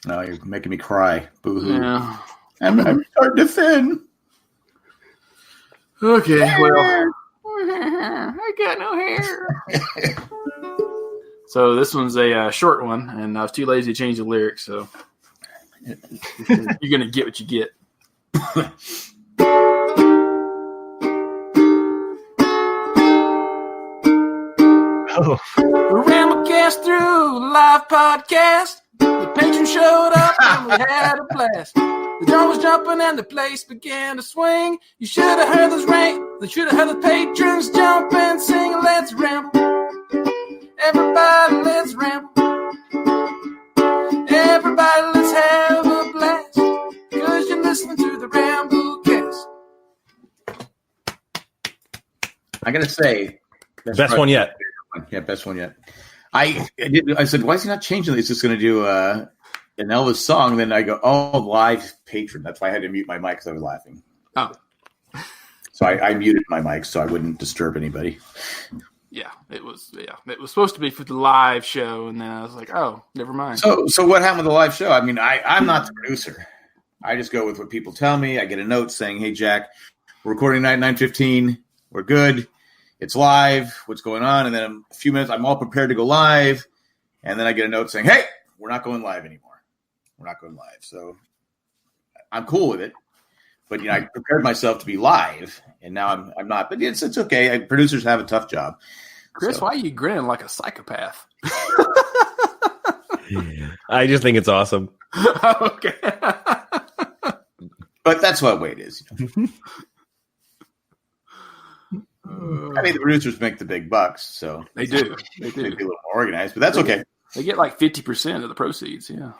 No, you're making me cry. Boo-hoo. Yeah. I'm starting to thin. Okay, well. I got no hair. So this one's a short one, and I was too lazy to change the lyrics, so you're going to get what you get. Oh. Ramblecast through a live podcast. The patrons showed up and we had a blast. The drum was jumping and the place began to swing. You should have heard those You should have heard the patrons jump and sing. Let's ramble. Everybody, let's ramble. Everybody, let's have a blast. Because you're listening to the Ramblecast. I got to say. Best one yet. Yeah, best one yet. I said, why is he not changing this? He's just going to do an Elvis song. Then I go, oh, live patron. That's why I had to mute my mic because I was laughing. Oh. So I muted my mic so I wouldn't disturb anybody. Yeah, it was supposed to be for the live show, and then I was like, oh, never mind. So what happened with the live show? I mean, I'm not the producer. I just go with what people tell me. I get a note saying, hey, Jack, we're recording tonight at 9:15. We're good. It's live. What's going on? And then in a few minutes, I'm all prepared to go live. And then I get a note saying, hey, we're not going live anymore. We're not going live. So I'm cool with it. But, I prepared myself to be live, and now I'm not. But it's okay. Producers have a tough job. Chris, why are you grinning like a psychopath? I just think it's awesome. Okay. But that's what way it is. I mean, the producers make the big bucks, so they do. They be a little more organized, but that's okay. They get like 50% of the proceeds. Yeah.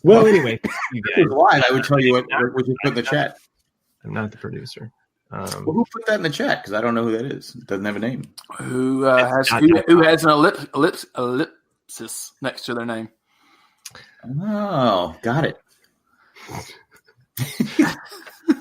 Well, anyway, you guys. Live, I would tell you what you put in the chat. I'm not the producer. Well, who put that in the chat? Because I don't know who that is. It doesn't have a name. Who has an ellipsis next to their name? Oh, got it.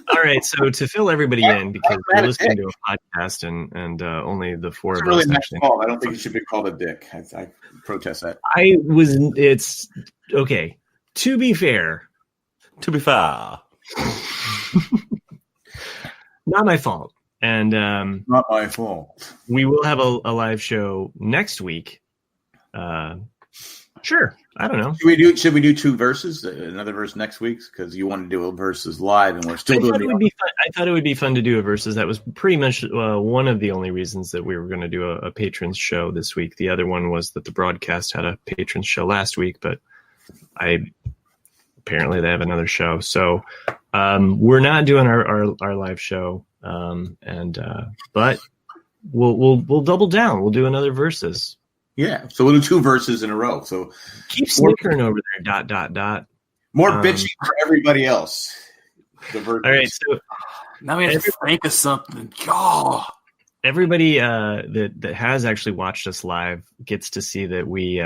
All right, so to fill everybody in, because we're listening to a podcast and only the four of us actually. I don't think it should be called a dick. I protest that. It's okay. To be fair. Not my fault. And not my fault. We will have a live show next week. Sure. I don't know. Should we do two verses? Another verse next week? Because you want to do a versus live, and we're still doing it. I thought it would be fun to do a versus. That was pretty much one of the only reasons that we were going to do a patrons show this week. The other one was that the broadcast had a patrons show last week, but apparently they have another show. So we're not doing our live show, but we'll double down. We'll do another versus. Yeah, so we'll do two verses in a row. So keep snickering over there. ... More bitching for everybody else. All right, so now we have to think of something. God. Everybody that has actually watched us live gets to see that we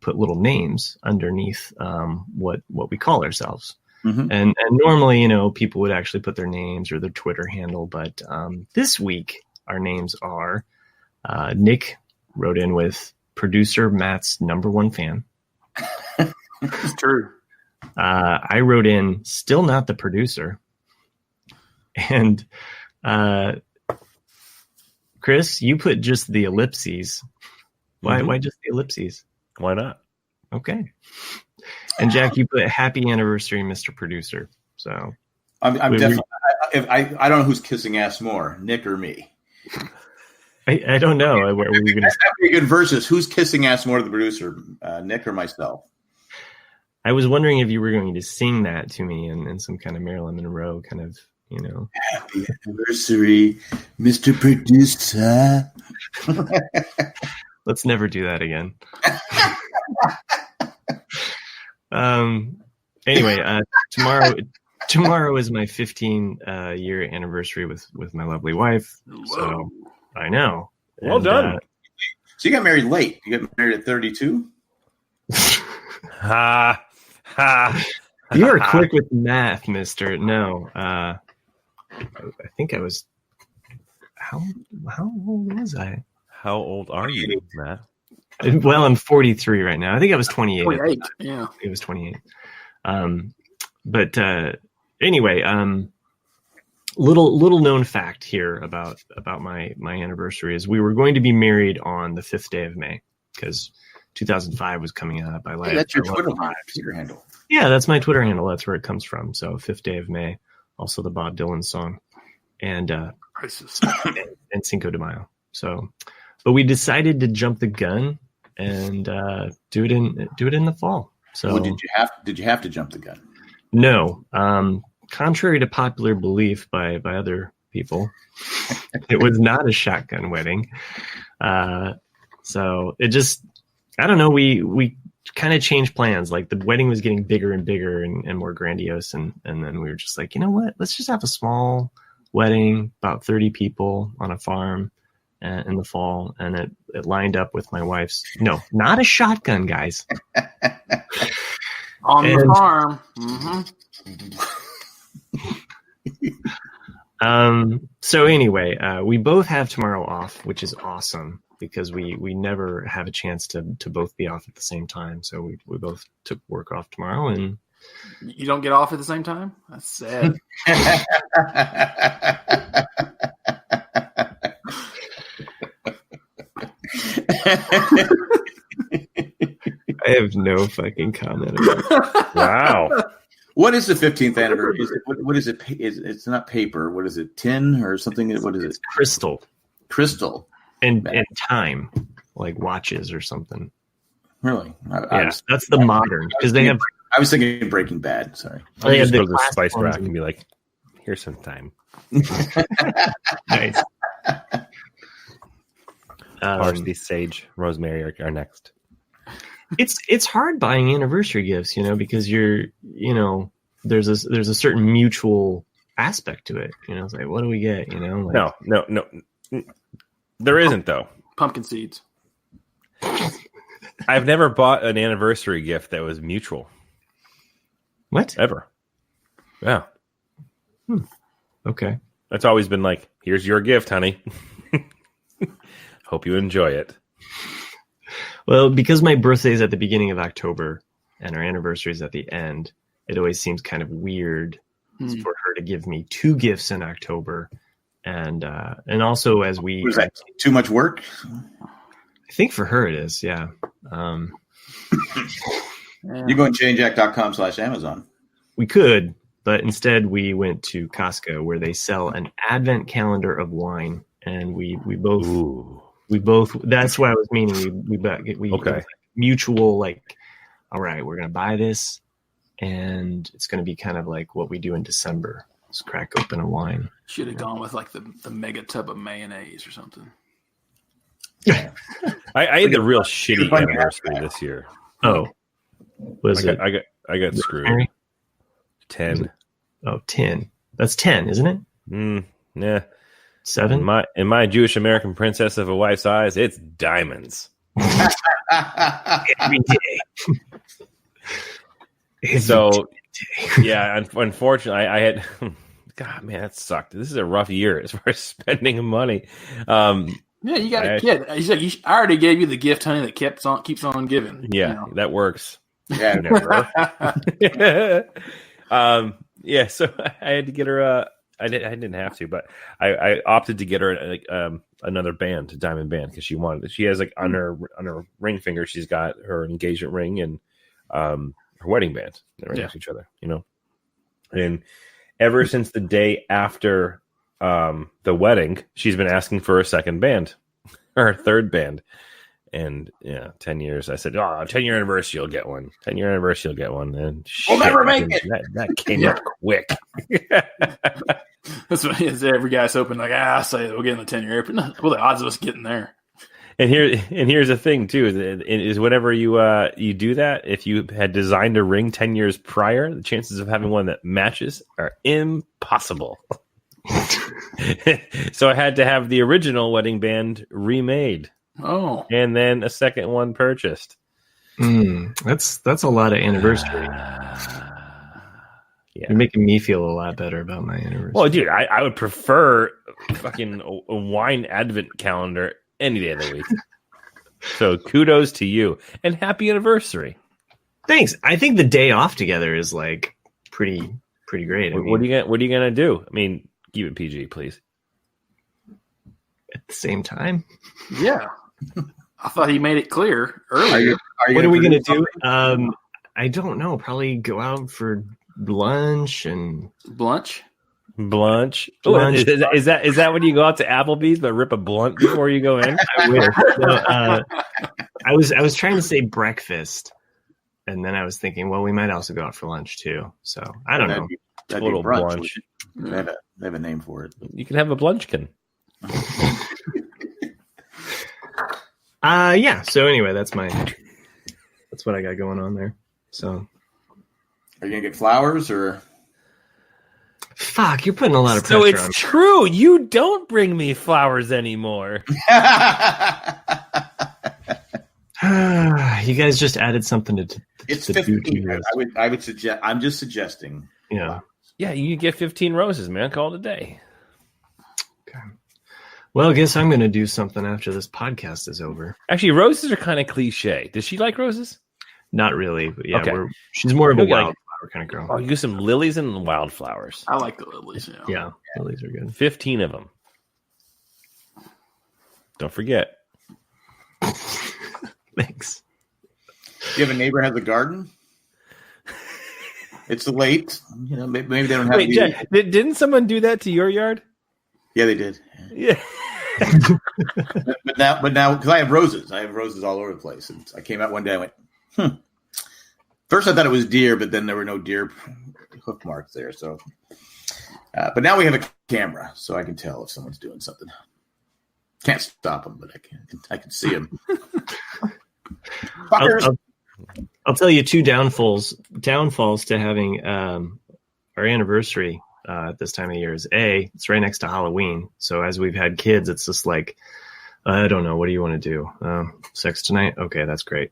put little names underneath what we call ourselves. Mm-hmm. And normally, people would actually put their names or their Twitter handle, but this week our names are Nick wrote in with producer Matt's number one fan. It's true. I wrote in still not the producer. And Chris, you put just the ellipses. Why just the ellipses? Why not? Okay. And Jack, you put happy anniversary, Mr. Producer. So I'm definitely. I don't know who's kissing ass more, Nick or me. I don't know. Were we gonna... That's a good versus. Who's kissing ass more to the producer, Nick or myself? I was wondering if you were going to sing that to me in some kind of Marilyn Monroe kind of, Happy anniversary, Mr. Producer. Let's never do that again. Anyway, tomorrow is my 15-year anniversary with my lovely wife. So I know. Well done. So you got married late. You got married at 32? Ha. You are quick with math, mister. No. I think I was how old was I? How old are you, Matt? Well, I'm 43 right now. I think I was 28. 28. Yeah. It was 28. But anyway, little known fact here about my anniversary is we were going to be married on the 5th day of May because 2005 was coming up. That's your Twitter handle. Yeah, that's my Twitter handle. That's where it comes from. So 5th day of May, also the Bob Dylan song, and Cinco de Mayo. So, but we decided to jump the gun and do it in the fall. So well, did you have to jump the gun? No. Contrary to popular belief by other people, it was not a shotgun wedding. So it just, I don't know. We kind of changed plans. Like the wedding was getting bigger and bigger and more grandiose. And then we were just like, you know what? Let's just have a small wedding, about 30 people on a farm in the fall. And it lined up with my wife's, no, not a shotgun, guys. On the farm. Mm-hmm. So anyway, we both have tomorrow off, which is awesome because we never have a chance to both be off at the same time. So we both took work off tomorrow. And you don't get off at the same time? That's sad. I have no fucking comment about it. Wow. What is the 15th anniversary? What is it? It's not paper. What is it? Tin or something? What is it? Crystal. Crystal. And time, like watches or something. Really? That's the modern because they have. I was thinking Breaking Bad. Sorry. I'll just go to the spice rack and be like, "Here's some time." Nice. Parsley, sage, rosemary are next. It's hard buying anniversary gifts, because there's a certain mutual aspect to it. It's like, what do we get? No. There isn't though. Pumpkin seeds. I've never bought an anniversary gift that was mutual. What? Ever. Yeah. Okay. It's always been like, here's your gift, honey. Hope you enjoy it. Well, because my birthday is at the beginning of October and our anniversary is at the end, it always seems kind of weird for her to give me 2 gifts in October. And also as we... Was that too much work? I think for her it is, yeah. You go on chainjack.com/Amazon. We could, but instead we went to Costco where they sell an advent calendar of wine. And we both... Ooh. We both. That's what I was meaning. We okay. Mutual. Like, all right, we're gonna buy this, and it's gonna be kind of like what we do in December. Just crack open a wine. Should have gone with like the mega tub of mayonnaise or something. I had the real shitty anniversary this year. Oh, was it? I got screwed. 10. Oh, 10. That's 10, isn't it? Yeah. 7. In my Jewish American princess of a wife's eyes, it's diamonds. Every day. So, yeah, unfortunately, I had. God, man, that sucked. This is a rough year as far as spending money. Yeah, you got a kid. He's like, I already gave you the gift, honey, that keeps on giving. Yeah, that works. Yeah, never. Yeah, so I had to get her. I didn't have to, but I opted to get her another band, a diamond band, because she wanted it. She has like on her ring finger, she's got her engagement ring and her wedding band. They're right next to each other, And ever since the day after the wedding, she's been asking for a second band, or a third band. And 10 years. I said, 10-year anniversary, you'll get one. 10-year anniversary, you'll get one. And we'll never make it. That came up quick. That's what every guy's hoping. Like, I say we'll get in the 10-year. But well, the odds of us getting there. And here's the thing too: is whenever you do that, if you had designed a ring 10 years prior, the chances of having one that matches are impossible. So I had to have the original wedding band remade. Oh, and then a second one purchased. That's a lot of anniversary. You're making me feel a lot better about my anniversary. Well, dude, I would prefer fucking a wine advent calendar any day of the week. So kudos to you and happy anniversary. Thanks. I think the day off together is like pretty great. What are you gonna do? I mean, keep it PG, please. At the same time? Yeah. I thought he made it clear earlier. What are we going to do? I don't know. Probably go out for lunch and... Blunch? Is that when you go out to Applebee's but rip a blunt before you go in? I wish. No, I was trying to say breakfast, and then I was thinking, well, we might also go out for lunch too. So I don't know. That'd Total be brunch. They have a name for it. You can have a blunchkin. Yeah. So anyway, that's what I got going on there. So, are you gonna get flowers or? Fuck, you're putting a lot of pressure So on it's true. You don't bring me flowers anymore. You guys just added something to it's the 15. I would suggest. I'm just suggesting. Yeah. Yeah, you can get 15 roses, man. Call it a day. Okay. Well, I guess I'm going to do something after this podcast is over. Actually, roses are kind of cliche. Does she like roses? Not really, but yeah, Okay. she's more of a Okay. wildflower kind of girl. Oh, you get some lilies and wildflowers. I like the lilies. Yeah, lilies are good. 15 of them. Don't forget. Thanks. Do you have a neighbor who has a garden? It's late. Maybe they don't have. Wait, Jack, didn't someone do that to your yard? Yeah, they did. Yeah. but now, because I have roses all over the place. And I came out one day, I went, First, I thought it was deer, but then there were no deer hoof marks there. So, but now we have a camera, so I can tell if someone's doing something. Can't stop them, but I can see them. I'll tell you two downfalls to having our anniversary at this time of year is it's right next to Halloween. So as we've had kids, it's just like, I don't know. What do you want to do? Sex tonight? Okay, that's great.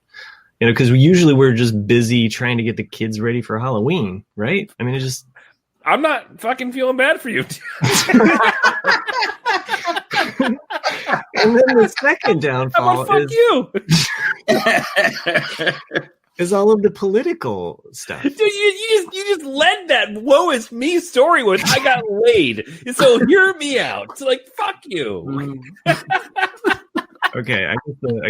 Because we're just busy trying to get the kids ready for Halloween, right? I mean, I'm not fucking feeling bad for you. And then the second downfall is all of the political stuff. Dude, you just led that woe is me story with I got laid. And so hear me out. It's like, fuck you. Okay, I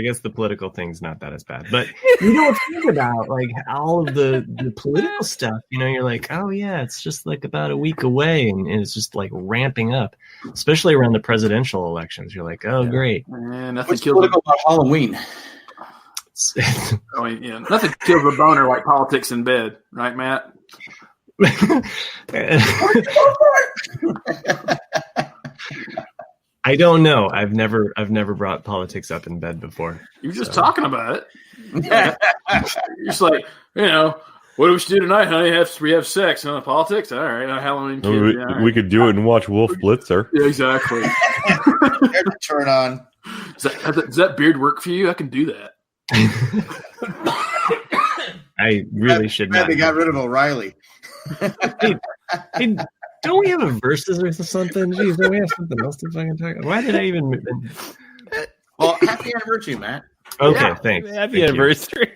guess the political thing's not that as bad. But you don't think about like all of the political stuff. You're like, oh yeah, it's just like about a week away, and it's just like ramping up, especially around the presidential elections. You're like, oh great. Man, What's political about Halloween? Nothing kills a boner like politics in bed, right, Matt? I don't know. I've never brought politics up in bed before. You're just talking about it. You're just like, what do we do tonight, honey? We have sex. Politics? All right. Halloween kid. We could do it and watch Wolf Blitzer. Yeah, exactly. Turn on. Does that beard work for you? I can do that. I really should not. They got rid of O'Reilly. Hey, don't we have a versus or something? Jeez, don't we have something else to fucking talk about? Why did I even... Well, happy anniversary, Matt. Okay, thanks. Happy anniversary.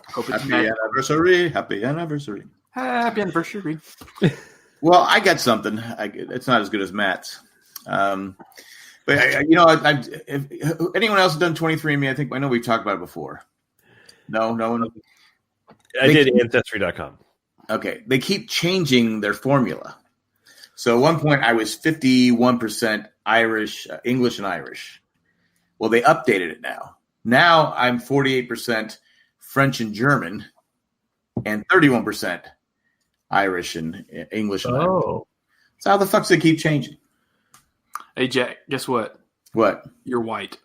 Happy anniversary. Happy anniversary. Happy anniversary. Well, I got something. It's not as good as Matt's. But, if anyone else has done 23andMe, I know we've talked about it before. No one? I did Ancestry.com. Okay. They keep changing their formula. So at one point I was 51% Irish, English and Irish. Well, they updated it now. Now I'm 48% French and German and 31% Irish and English and Irish. So how the fuck do they keep changing? Hey, Jack, guess what? What? You're white.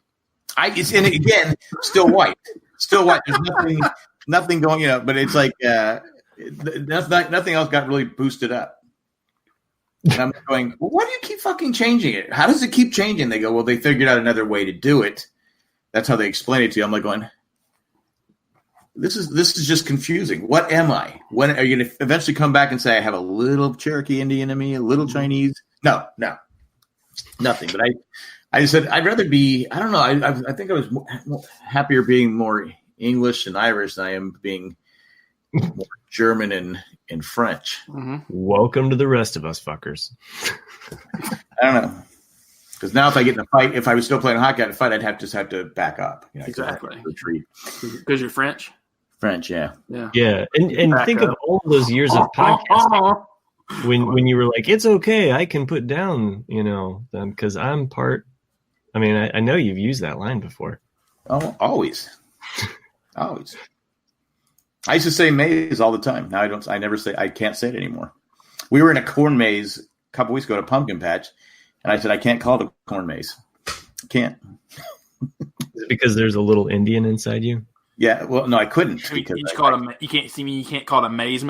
And again, still white. Still white. There's nothing going, but it's like nothing else got really boosted up. And I'm going, well, why do you keep fucking changing it? How does it keep changing? They go, well, they figured out another way to do it. That's how they explain it to you. I'm like going, this is just confusing. What am I? When are you going to eventually come back and say I have a little Cherokee Indian in me, a little Chinese? No, nothing. But I said I'd rather be. I don't know. I think I was happier being more English and Irish than I am being more German and French. Mm-hmm. Welcome to the rest of us, fuckers. I don't know. Because now, if I get in a fight, if I was still playing hockey in a fight, I'd have to back up. Exactly. Retreat. Because you're French. French, yeah. Yeah, and think of all those years of podcasting when you were like, it's okay, I can put down, them because I'm part. I mean, I know you've used that line before. Oh, always. Always. I used to say maze all the time. Now I can't say it anymore. We were in a corn maze a couple weeks ago at a pumpkin patch, and I said, I can't call it a corn maze. I can't. Is it because there's a little Indian inside you? Yeah, well, no, I couldn't. Because you can't see me. You can't call it a maze.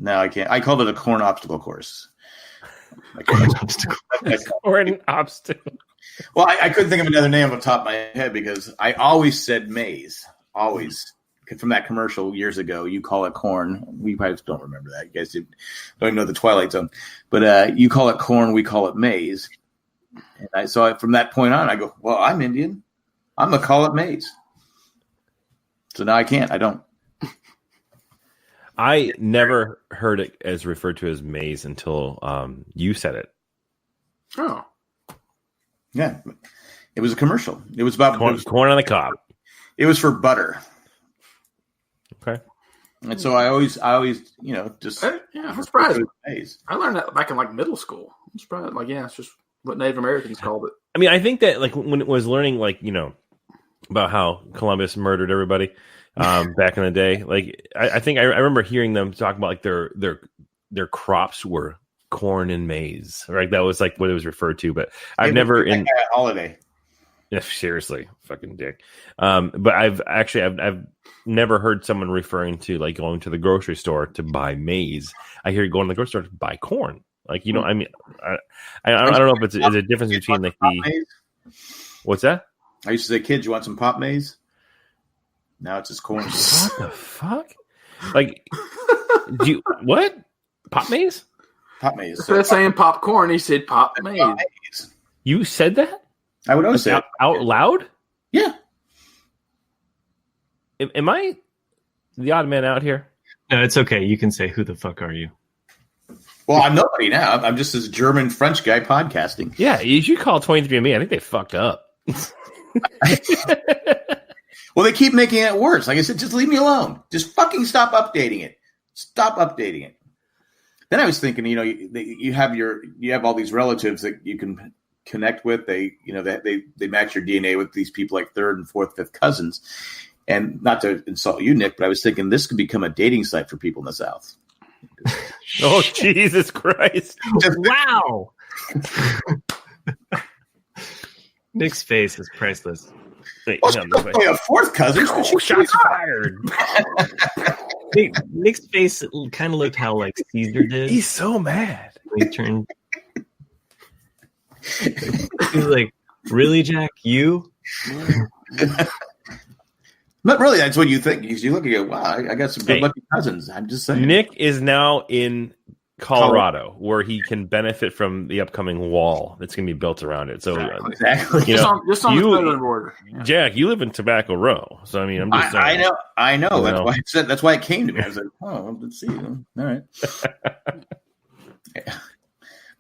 No, I can't. I called it a corn obstacle course. Corn obstacle. Corn obstacle. Well, I couldn't think of another name off the top of my head because I always said maze. Always. From that commercial years ago, you call it corn. We probably don't remember that. You guys don't even know the Twilight Zone. But you call it corn, we call it maize. And so from that point on, I go, well, I'm Indian. I'm going to call it maize. So now I can't. I don't. I never heard it as referred to as maize until you said it. Oh. Yeah. It was a commercial. It was about corn on the cob. It was for butter. Okay. And so I always, just I'm surprised. I learned that back in middle school. I'm surprised. It's just what Native Americans called it. I mean, I think that when it was learning, about how Columbus murdered everybody back in the day. I think I remember hearing them talk about their crops were corn and maize. Right, that was what it was referred to. But I've never in holiday. Yeah, seriously, fucking dick. But I've never heard someone referring to going to the grocery store to buy maize. I hear you going to the grocery store to buy corn. I mean, I don't know if it's a difference between the. What's that? I used to say, kids, you want some pop maize? Now it's just corn. What the fuck? Do you what? Pop maize? Pop maize. Instead of saying popcorn, he said pop maize. You said that? I would always say out loud? Yeah. Am I the odd man out here? No, it's okay. You can say, who the fuck are you? Well, I'm nobody now. I'm just this German French guy podcasting. Yeah, you should call 23andMe. I think they fucked up. Well, they keep making it worse. Like I said, just leave me alone. Just fucking stop updating it. Stop updating it. Then I was thinking, you have all these relatives that you can connect with. They match your DNA with these people like third and fourth, fifth cousins. And not to insult you, Nick, but I was thinking this could become a dating site for people in the South. Oh, Jesus Christ. Wow. Nick's face is priceless. Wait, a fourth cousin. Shots fired. Nick's face kind of looked how Caesar did. He's so mad. He turned. He's like, really, Jack? You? But really, that's what you think. You look at it, wow, I got some good lucky cousins. I'm just saying. Nick is now in Colorado, where he can benefit from the upcoming wall that's going to be built around it. So exactly. Just on the border. Yeah. Jack, you live in Tobacco Row, so I mean, I'm just saying. I know. That's why I said. That's why it came to me. I was like, oh, let's see. All right. Yeah.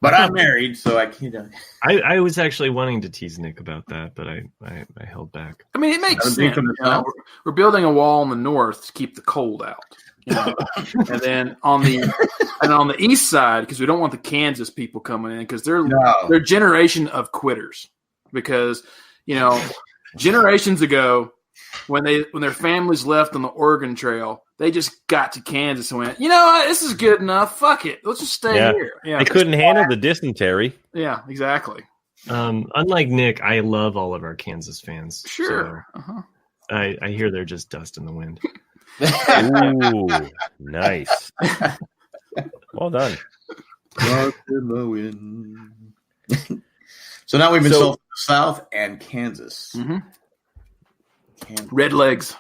But I'm married, so I can't. I was actually wanting to tease Nick about that, but I held back. I mean, it makes sense. We're building a wall in the north to keep the cold out, and then on the east side, because we don't want the Kansas people coming in, because they're a generation of quitters. Because generations ago, when their families left on the Oregon Trail, they just got to Kansas and went, this is good enough. Fuck it. Let's just stay here. Yeah, they couldn't handle the dysentery. Yeah, exactly. Unlike Nick, I love all of our Kansas fans. Sure. So I hear they're just dust in the wind. Ooh, nice. Well done. Dust in the wind. So now we've been South and Kansas. Mm-hmm. Red legs.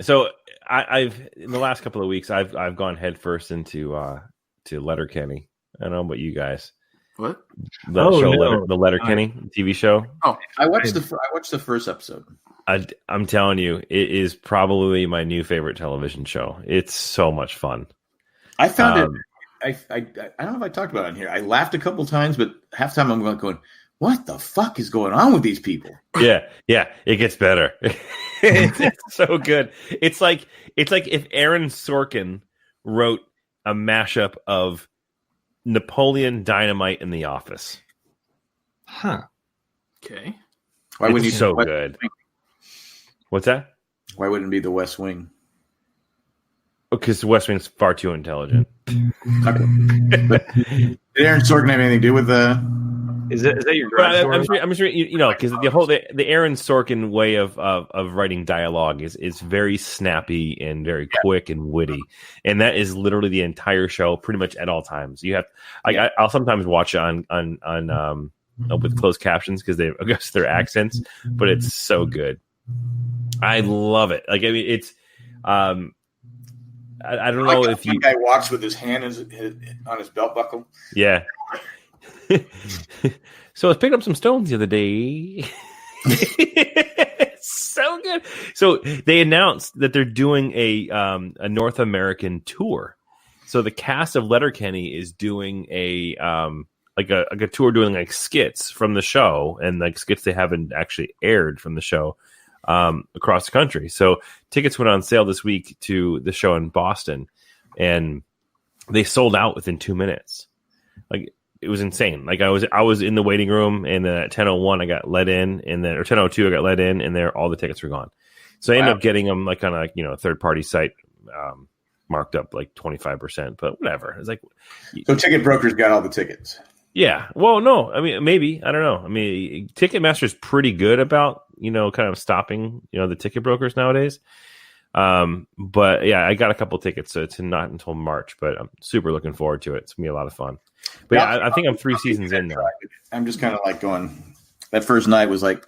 So I've in the last couple of weeks I've gone headfirst into to Letterkenny. I don't know about you guys. What? The show, the Letterkenny TV show. Oh, I watched the first episode. I'm telling you, it is probably my new favorite television show. It's so much fun. I found it. I don't know if I talked about it on here. I laughed a couple times, but half the time I'm going, what the fuck is going on with these people? Yeah, it gets better. It's so good. It's like if Aaron Sorkin wrote a mashup of Napoleon Dynamite and The Office. Huh. Okay. Why wouldn't it's so good? What's that? Why wouldn't it be The West Wing? Because The West Wing's far too intelligent. Did Aaron Sorkin have anything to do with the? Is that your garage door? I'm sure because the Aaron Sorkin way of writing dialogue is very snappy and very quick and witty, and that is literally the entire show, pretty much at all times. You have, I'll sometimes watch it on with closed captions because they adjust their accents, but it's so good. I love it. Like, I mean, it's I don't know if you guy walks with his hand on his belt buckle. Yeah. So I was picking up some stones the other day. So good. So they announced that they're doing a North American tour. So the cast of Letterkenny is doing a tour doing like skits from the show and like skits they haven't actually aired from the show across the country. So tickets went on sale this week to the show in Boston, and they sold out within 2 minutes. Like, it was insane. Like, I was in the waiting room, and at 10:01 I got let in, and then or 10:02 I got let in, and all the tickets were gone. So I ended up getting them like on a third party site, marked up like 25%, but whatever. It's like, so ticket brokers got all the tickets. Yeah. Well, no, I mean, maybe, I don't know. I mean, Ticketmaster's pretty good about kind of stopping the ticket brokers nowadays. But yeah, I got a couple tickets, so it's not until March, but I'm super looking forward to it. It's gonna be a lot of fun. But yeah, I think I'm 3 seasons in now. I'm just kind of like going. That first night was like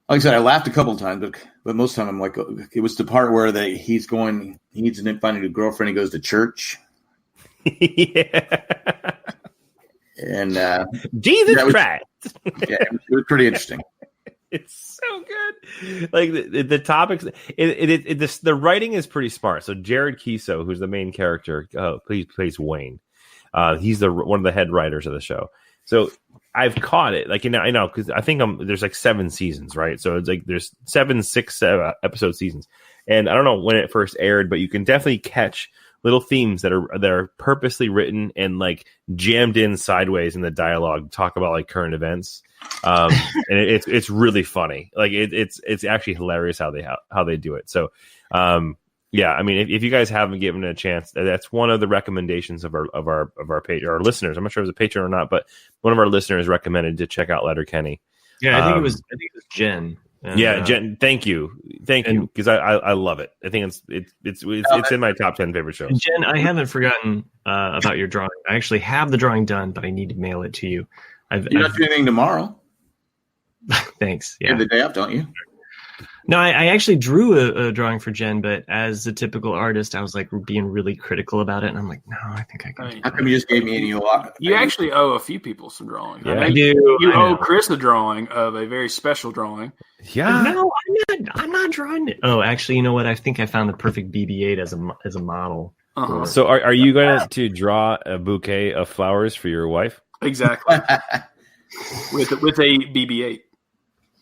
I said, I laughed a couple of times, but most of the time I'm like, it was the part where he needs to find a new girlfriend. He goes to church. Yeah. And Jesus Christ. Yeah, it was pretty interesting. It's so good. Like the topics, the writing is pretty smart. So Jared Kiso, who's the main character, plays Wayne. He's one of the head writers of the show. So I've caught it. Like, I know because I think there's like 7 seasons, right? So it's like there's 6 episode seasons, and I don't know when it first aired, but you can definitely catch little themes that are purposely written and like jammed in sideways in the dialogue. Talk about like current events. And it's really funny. Like it's actually hilarious how they do it. So yeah, I mean, if you guys haven't given it a chance, that's one of the recommendations of our page, our listeners. I'm not sure if it was a patron or not, but one of our listeners recommended to check out Letterkenny. Yeah, I think it was Jen. Yeah, Jen, thank you, because I love it. I think it's in my top 10 favorite shows. Jen, I haven't forgotten about your drawing. I actually have the drawing done, but I need to mail it to you. You're not doing anything tomorrow. Thanks. Yeah, you have the day up, don't you? No, I actually drew a drawing for Jen, but as a typical artist, I was like being really critical about it, and I'm like, no, I think I can. How come you just gave me any lot? You actually owe a few people some drawing. Yeah. I do. You owe Chris a drawing of a very special drawing. Yeah. No, I'm not drawing it. Oh, actually, you know what? I think I found the perfect BB-8 as a model. Uh-huh. So are you going to draw a bouquet of flowers for your wife? Exactly. with a BB-8.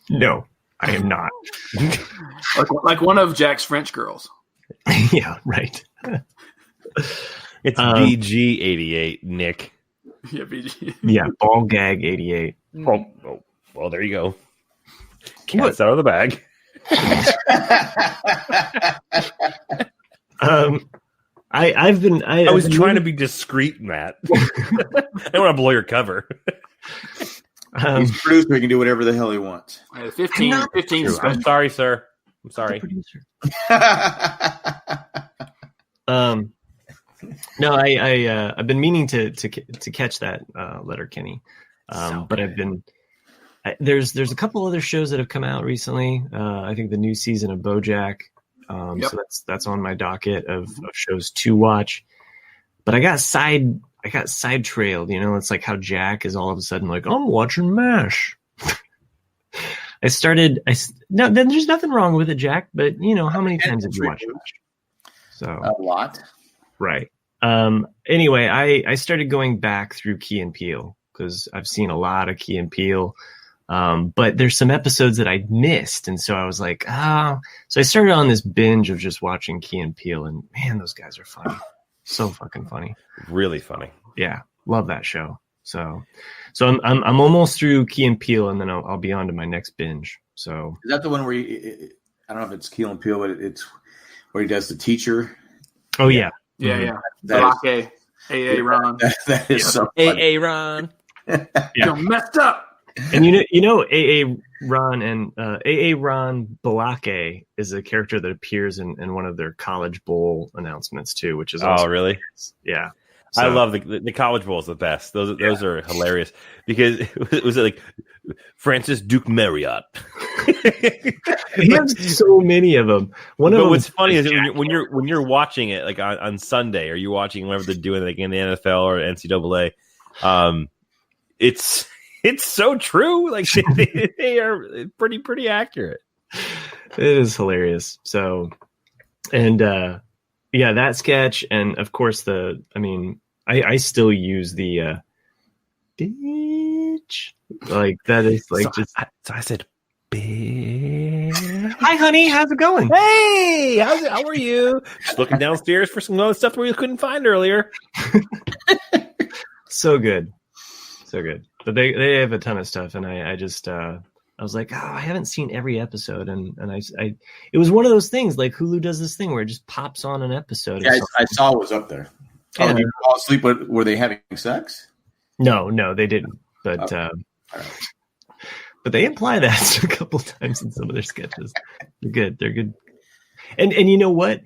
No, I am not. like one of Jack's French girls. Yeah, right. It's BG88, Nick. Yeah, BG. Yeah, ball gag 88. Oh, well, there you go. Cat's out of the bag. I was trying to be discreet, Matt. I don't want to blow your cover. He's a producer. He can do whatever the hell he wants. 15 I'm sorry, sir. I'm sorry. No, I've been meaning to catch that Letterkenny, but I've been there's a couple other shows that have come out recently. I think the new season of BoJack So that's on my docket of shows to watch. But I got sidetrailed. It's like how Jack is all of a sudden like, I'm watching MASH. No, then there's nothing wrong with it, Jack. But how many times have you watched MASH? So a lot, right? Anyway, I started going back through Key and Peele because I've seen a lot of Key and Peele. But there's some episodes that I missed. And so I was like, so I started on this binge of just watching Key and Peele, and man, those guys are funny. So fucking funny. Really funny. Yeah. Love that show. So I'm almost through Key and Peele, and then I'll be on to my next binge. So is that the one where I don't know if it's Key and Peele, but it's where he does the teacher? Oh yeah. Yeah. That AA Ron. That is so funny. AA Ron. You're messed up. And AA Ron and AA Ron Balake is a character that appears in one of their College Bowl announcements too, which is also really? Yeah. So, I love the College Bowl is the best. Those are hilarious because it was like Francis Duke Marriott. He has so many of them. What's funny is when you're watching it like on Sunday, or you're watching whatever they're doing like in the NFL or NCAA, it's so true. Like they are pretty accurate. It is hilarious. So, and that sketch, and of course I still use the bitch. Like that is like I said bitch. Hi honey, how's it going? Hey, how are you? Just looking downstairs for some other stuff we couldn't find earlier. So good. But they have a ton of stuff, and I just I was like, I haven't seen every episode, and I it was one of those things like Hulu does this thing where it just pops on an episode. Yeah, I saw it was up there. Oh, did you fall asleep? But were they having sex? No, they didn't. But but they imply that a couple times in some of their sketches. They're good. And you know what?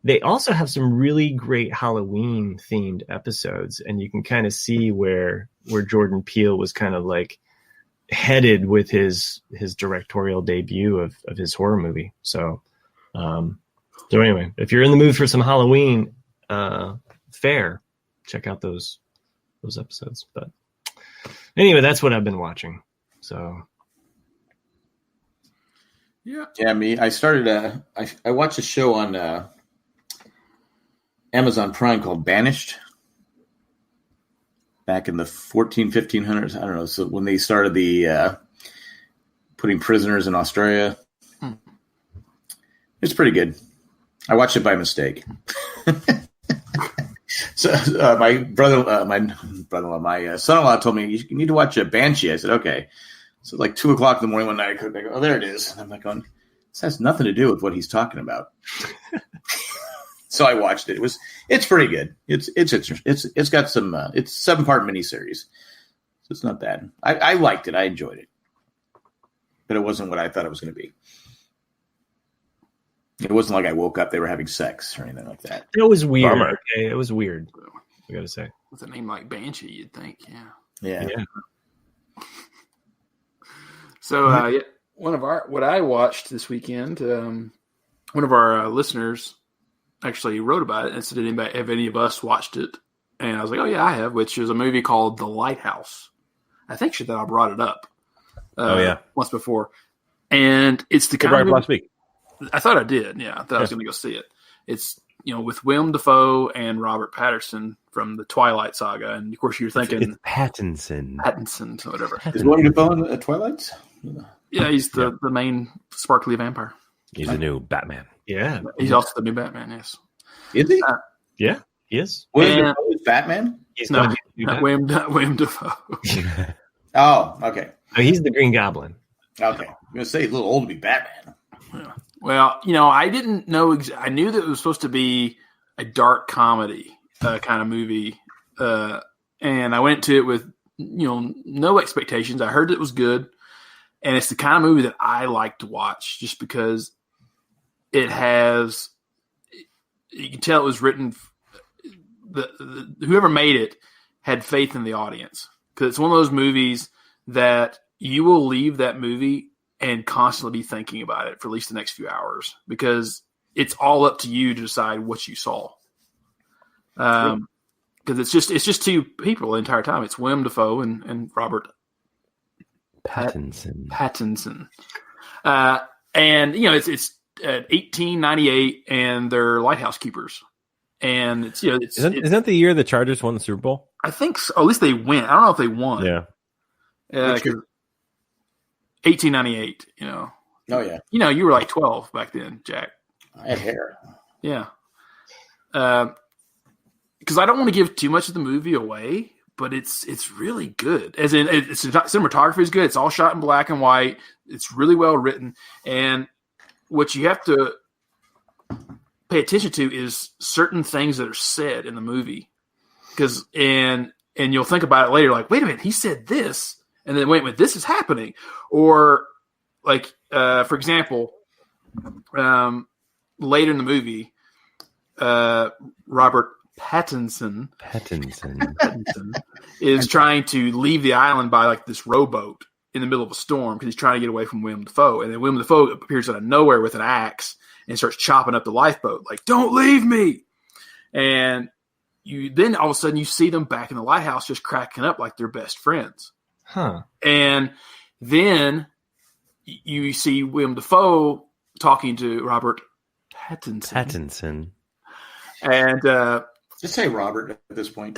They also have some really great Halloween themed episodes, and you can kind of see where Jordan Peele was kind of like headed with his directorial debut of his horror movie. So anyway, if you're in the mood for some Halloween fare, check out those episodes. But anyway, that's what I've been watching. So yeah, me. I started. I watched a show on Amazon Prime called Banished back in the 1500s. I don't know. So when they started the putting prisoners in Australia, it's pretty good. I watched it by mistake. So my son-in-law told me you need to watch a Banshee. I said, okay. So like 2:00 in the morning one night, I go, oh, there it is. And I'm like, going, this has nothing to do with what he's talking about. So I watched it. It's pretty good. It's got some. It's a 7-part miniseries, so it's not bad. I liked it. I enjoyed it, but it wasn't what I thought it was going to be. It wasn't like I woke up they were having sex or anything like that. It was weird. Bummer. Okay, it was weird. I gotta say, with a name like Banshee, you'd think, yeah. So what I watched this weekend, one of our listeners actually wrote about it and said, have any of us watched it? And I was like, oh yeah, I have, which is a movie called The Lighthouse. I think that I brought it up. Once before. And it's the kind of movie, last week. I thought I did. Yeah. I thought I was going to go see it. It's, with Willem Dafoe and Robert Pattinson from the Twilight saga. And of course you're thinking it's Pattinson or whatever. Is Willem Dafoe in the Twilight? Yeah. He's the main sparkly vampire. He's the new Batman. Yeah. He's also the new Batman, yes. Is he? Yeah, he is. Willem Dafoe is Batman? He's not Willem Dafoe. Oh, okay. Oh, he's the Green Goblin. Okay. I'm going to say he's a little old to be Batman. Yeah. Well, I didn't know. I knew that it was supposed to be a dark comedy kind of movie. And I went to it with, no expectations. I heard it was good. And it's the kind of movie that I like to watch just because it has, you can tell it was written, whoever made it had faith in the audience. Because it's one of those movies that you will leave that movie and constantly be thinking about it for at least the next few hours. Because it's all up to you to decide what you saw. Because it's just two people the entire time. It's Willem Dafoe and Robert Pattinson. And it's 1898, and they're lighthouse keepers. And isn't that the year the Chargers won the Super Bowl? I think so. At least they went. I don't know if they won. Yeah. 1898. Oh yeah. You were like 12 back then, Jack. I had hair. Yeah. Because I don't want to give too much of the movie away, but it's really good. As in, cinematography is good. It's all shot in black and white. It's really well written. And what you have to pay attention to is certain things that are said in the movie. And you'll think about it later, like, wait a minute, he said this, and then wait a minute, this is happening. Or like, for example, later in the movie, Robert Pattinson is trying to leave the island by like this rowboat in the middle of a storm because he's trying to get away from Willem Dafoe. And then Willem Dafoe appears out of nowhere with an axe and starts chopping up the lifeboat, like, don't leave me. And then all of a sudden you see them back in the lighthouse just cracking up like they're best friends. Huh. And then you see Willem Dafoe talking to Robert Pattinson. And just say Robert at this point.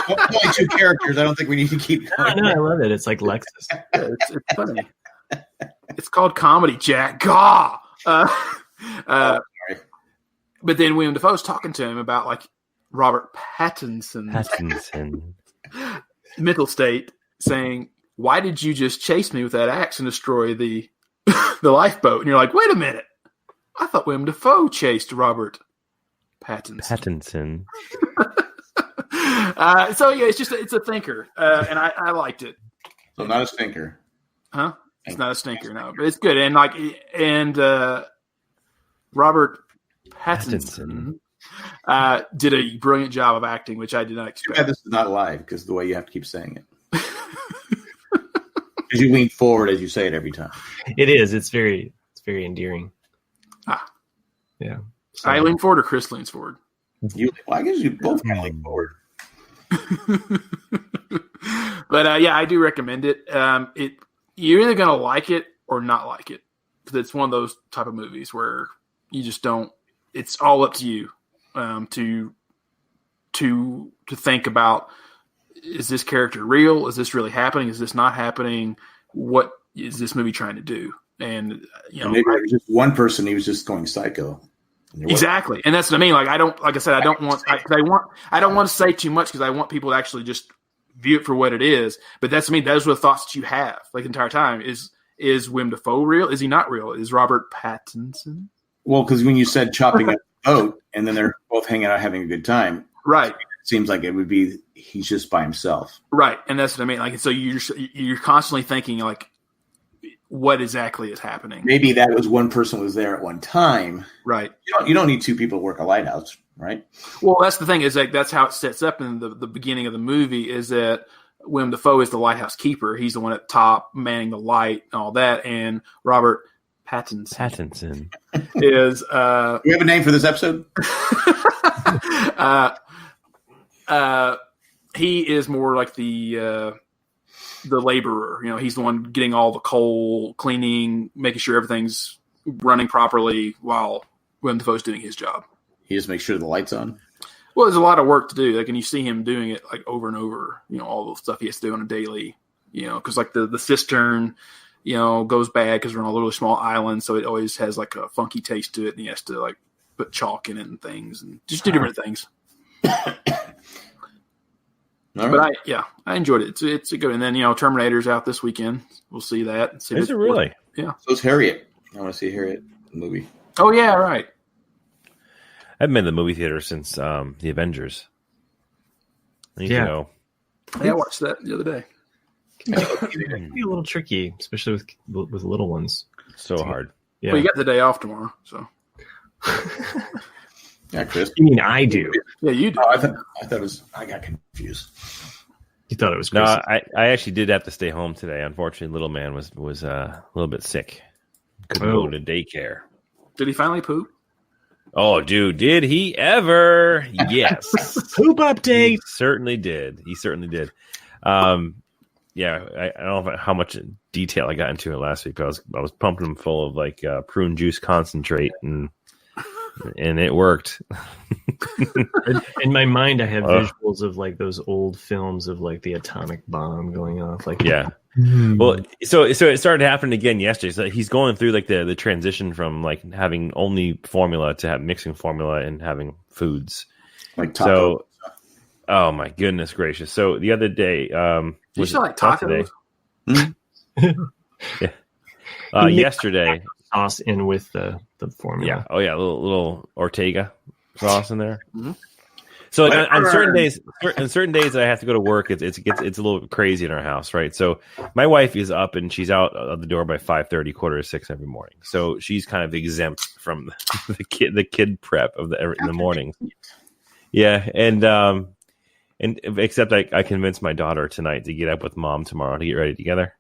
Only two characters. I don't think we need to keep going. No, I love it. It's like Lexus. It's funny. It's called comedy, Jack. Gah! But then Willem Dafoe's talking to him about like Robert Pattinson's mental state, saying, "Why did you just chase me with that axe and destroy the lifeboat?" And you're like, "Wait a minute! I thought Willem Dafoe chased Robert Pattinson." So yeah, it's a thinker, and I liked it. So not a stinker, huh? It's not a stinker, no, but it's good. And Robert Pattinson did a brilliant job of acting, which I did not expect. This is not live because the way you have to keep saying it, because you lean forward as you say it every time. It is. It's very endearing. Yeah. So, I lean forward, or Chris leans forward. I guess you both kind of lean forward. But yeah, I do recommend it. You're either gonna like it or not like it, because it's one of those type of movies where you just don't. It's all up to you to think about: is this character real? Is this really happening? Is this not happening? What is this movie trying to do? And maybe it was just one person. He was just going psycho. Exactly, and that's what I mean. Like I don't want to say too much because I want people to actually just view it for what it is. But that's what I mean. Those are the thoughts that you have like the entire time. Is Willem Dafoe real? Is he not real? Is Robert Pattinson? Well, because when you said chopping up the boat and then they're both hanging out having a good time, right? It seems like it would be he's just by himself, right? And that's what I mean. Like so, you're constantly thinking like, what exactly is happening? Maybe that was one person was there at one time, right? You don't need two people to work a lighthouse, right? Well, that's the thing is like that's how it sets up in the beginning of the movie is that Willem Dafoe is the lighthouse keeper. He's the one at the top manning the light and all that, and Robert Pattinson is. Do we have a name for this episode? He is more like the laborer. He's the one getting all the coal, cleaning, making sure everything's running properly while Willem Dafoe's doing his job. He just makes sure the light's on. Well, there's a lot of work to do. Like, and you see him doing it like over and over. All the stuff he has to do on a daily. Because like the cistern, goes bad because we're on a really small island, so it always has like a funky taste to it, and he has to like put chalk in it and things, and just do different things. But I enjoyed it. It's a good. And then Terminator's out this weekend. We'll see that. Is it really? Yeah. So is Harriet. I want to see Harriet movie. Oh yeah, right. I haven't been to the movie theater since the Avengers. I watched that the other day. It can be a little tricky, especially with little ones. So hard. Yeah. Well, you got the day off tomorrow, so. Yeah, Chris. You mean I do? Yeah, you do. Oh, I thought it was. I got confused. You thought it was Chris? No, I actually did have to stay home today. Unfortunately, little man was a little bit sick. Couldn't go to daycare. Did he finally poop? Oh, dude, did he ever? Yes. Poop update. He certainly did. Yeah, I don't know how much detail I got into it last week, but I was pumping him full of like prune juice concentrate, and it worked. In my mind, I have visuals of like those old films of like the atomic bomb going off. Like, yeah. Well, so it started happening again yesterday. So he's going through like the transition from like having only formula to mixing formula and having foods. Like taco. So, oh my goodness gracious! So the other day, you still like tacos? Yeah. Yesterday, sauce in with the formula. Yeah. Oh yeah, a little Ortega sauce in there. Mm-hmm. So like, on certain days that I have to go to work, it's a little crazy in our house, right? So my wife is up and she's out of the door by 5:30, 5:45 every morning. So she's kind of exempt from the kid prep in the morning. Yeah, and except I convinced my daughter tonight to get up with mom tomorrow to get ready together.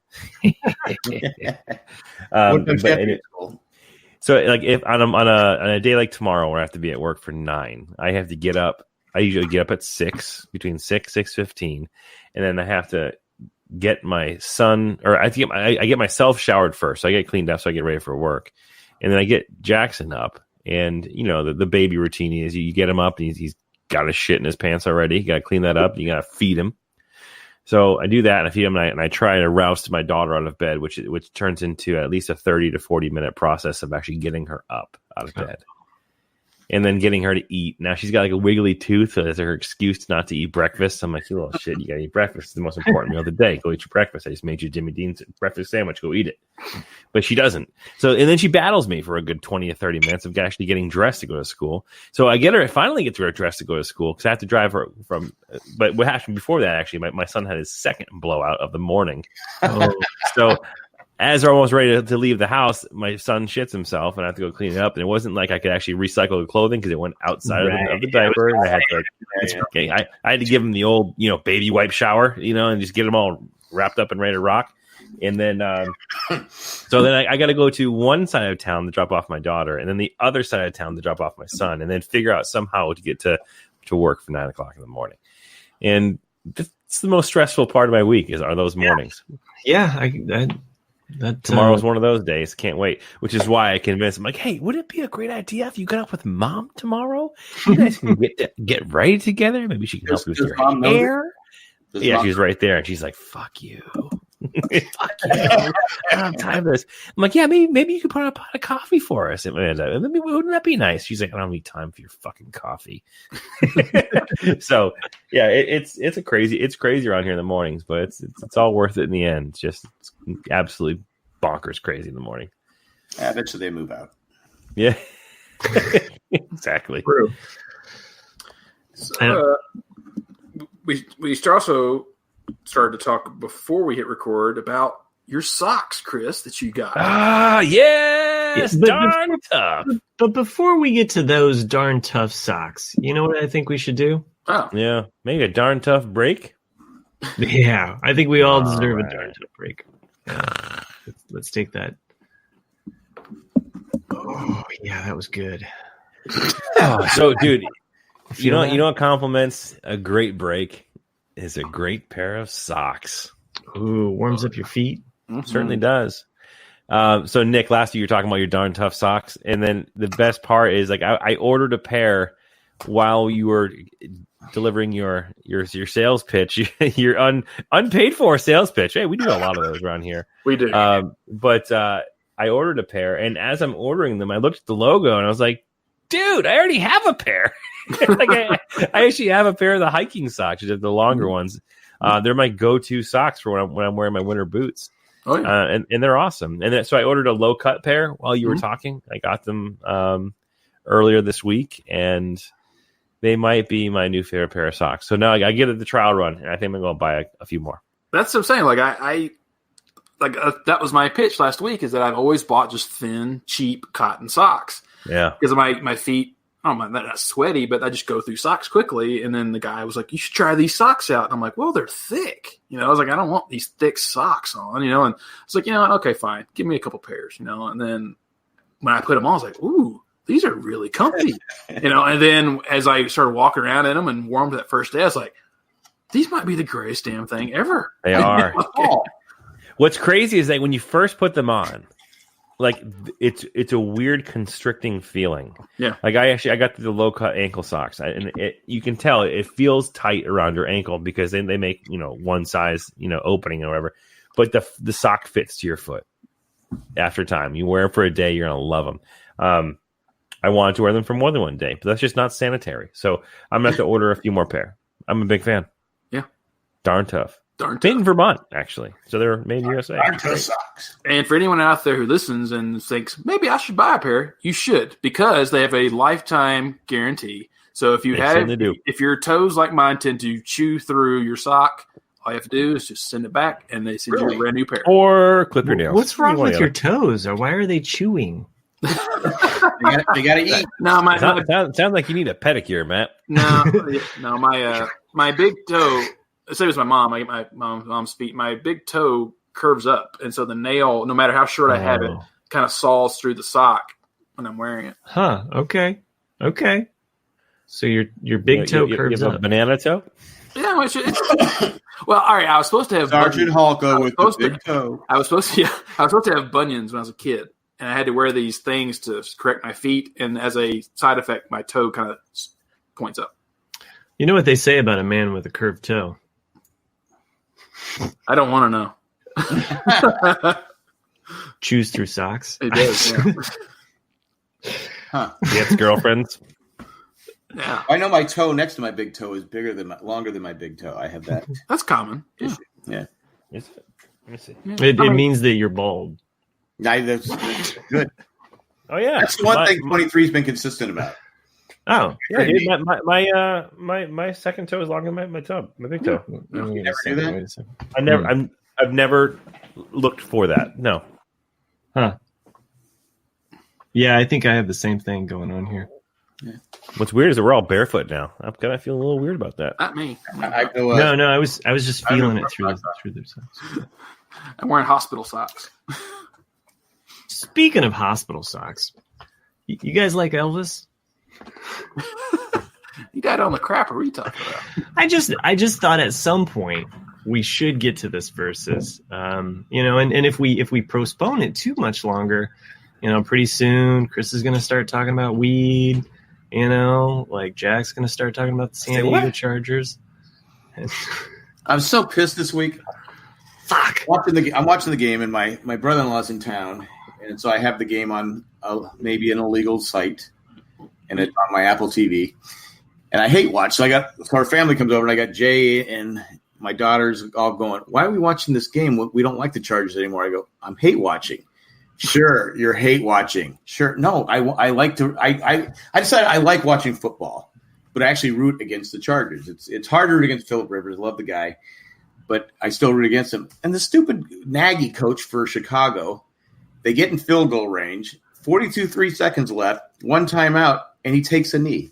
So like if on a day like tomorrow where I have to be at work for 9, I have to get up. I usually get up at 6, between 6:15, and then I have to get my son, or I get myself showered first. So I get cleaned up, so I get ready for work, and then I get Jackson up, and you know the baby routine is you get him up, and he's got his shit in his pants already. You got to clean that up. You got to feed him. So I do that, and I feed him, and I try to rouse my daughter out of bed, which turns into at least a 30 to 40 minute process of actually getting her up out of bed. And then getting her to eat. Now she's got like a wiggly tooth, so that's her excuse not to eat breakfast. I'm like, you little shit, you gotta eat breakfast. It's the most important meal of the day. Go eat your breakfast. I just made you Jimmy Dean's breakfast sandwich. Go eat it. But she doesn't. So, and then she battles me for a good 20 or 30 minutes of actually getting dressed to go to school. So I finally get her dressed to go to school because I have to drive her from. But what happened before that, actually, my son had his second blowout of the morning. So as we're almost ready to leave the house, my son shits himself, and I have to go clean it up. And it wasn't like I could actually recycle the clothing because it went outside of the diaper. And I had to I had to give him the old, baby wipe shower, and just get them all wrapped up and ready to rock. And then, so then I got to go to one side of town to drop off my daughter, and then the other side of town to drop off my son, and then figure out somehow to get to work for 9:00 in the morning. And it's the most stressful part of my week are those mornings. Yeah, Tomorrow's one of those days. Can't wait. Which is why I convinced him, like, hey, would it be a great idea if you got up with mom tomorrow? You guys can get ready together. Maybe she can help you with your hair. Yeah, she's right there, and she's like, "Fuck you, fuck you." I don't have time for this. I'm like, yeah, maybe you could put on a pot of coffee for us. Wouldn't that be nice? She's like, I don't have any time for your fucking coffee. So yeah, it's crazy around here in the mornings, but it's all worth it in the end. It's absolutely bonkers crazy in the morning. I bet you they move out. Yeah, exactly. True. So, we also started to talk before we hit record about your socks, Chris, that you got. Yes, darn tough. But before we get to those darn tough socks, you know what I think we should do? Oh, yeah, maybe a darn tough break. Yeah, I think we all deserve a darn tough break. Let's take that. Oh yeah, that was good. So, dude, you know what compliments a great break is a great pair of socks. Ooh, warms up your feet. Mm-hmm. Certainly does. So Nick, last year you were talking about your darn tough socks, and then the best part is like I ordered a pair while you were delivering your sales pitch, your unpaid for sales pitch. Hey, we do a lot of those around here. We do. But I ordered a pair, and as I'm ordering them, I looked at the logo and I was like, dude, I already have a pair. Like I actually have a pair of the hiking socks, the longer ones. They're my go-to socks for when I'm wearing my winter boots. Oh, yeah. And they're awesome. And so I ordered a low cut pair while you were talking. I got them earlier this week, and they might be my new favorite pair of socks. So now I get it the trial run, and I think I'm going to buy a few more. That's what I'm saying. Like that was my pitch last week, is that I've always bought just thin, cheap cotton socks. Yeah, because my feet, they're not sweaty, but I just go through socks quickly. And then the guy was like, "You should try these socks out." And I'm like, "Well, they're thick." I was like, "I don't want these thick socks on." And I was like, "Okay, fine, give me a couple pairs." And then when I put them on, I was like, ooh, these are really comfy. And then as I started walking around in them and wore them that first day, I was like, these might be the greatest damn thing ever. They are. What's crazy is that when you first put them on, like it's a weird constricting feeling. Yeah. Like I got the low cut ankle socks, and you can tell it feels tight around your ankle because they make one size opening or whatever, but the sock fits to your foot. After time, you wear them for a day, you're gonna love them. I wanted to wear them for more than one day, but that's just not sanitary. So I'm gonna have to order a few more pair. I'm a big fan. Yeah, darn tough. Made in Vermont, actually. So they're made in USA. Darn tough socks. And for anyone out there who listens and thinks maybe I should buy a pair, you should, because they have a lifetime guarantee. So if if your toes like mine tend to chew through your sock, all you have to do is just send it back, and they send you a brand new pair. Or clip your nails. What's wrong with your toes? Or why are they chewing? They got to eat. No, sounds like you need a pedicure, Matt. No, my big toe. Same as my mom. I get my mom's feet. My big toe curves up, and so the nail, no matter how short I have it, kind of saws through the sock when I'm wearing it. Huh? Okay. So your big toe curves you have up. A banana toe? Yeah, well, all right. I was supposed to have Sergeant Hulko with the big toe. I was supposed to have bunions when I was a kid, and I had to wear these things to correct my feet. And as a side effect, my toe kind of points up. You know what they say about a man with a curved toe? I don't want to know. Chews through socks. It does. Yeah. Huh? Gets girlfriends. Yeah. I know my toe next to my big toe is longer than my big toe. I have that. That's common. Yeah. Is it? Let me see. It means that you're bald. That's good. Oh yeah, that's the one thing 23's been consistent about. Oh yeah, dude. My second toe is longer than my big toe. You never do that? I've never looked for that. No. Huh. Yeah, I think I have the same thing going on here. Yeah. What's weird is that we're all barefoot now. I'm kind of feeling a little weird about that. Not me. No, I was just feeling it through the socks. I'm wearing hospital socks. Speaking of hospital socks, you guys like Elvis? You died on the crap. What are you talking about? I just thought at some point we should get to this versus, and if we postpone it too much longer, pretty soon Chris is going to start talking about weed. Like Jack's going to start talking about the San Diego Chargers. I'm so pissed this week. Fuck. I'm watching the game, and my brother-in-law's in town, and so I have the game on maybe an illegal site, and it's on my Apple TV. And I hate watch. So our family comes over, and I got Jay and my daughters all going, "Why are we watching this game? We don't like the Chargers anymore." I go, "I'm hate watching." Sure, you're hate watching. Sure, no, I like to. I decided I like watching football, but I actually root against the Chargers. It's hard to root against Phillip Rivers. Love the guy, but I still root against him. And the stupid Nagy coach for Chicago, they get in field goal range, 3 seconds left, one timeout, and he takes a knee.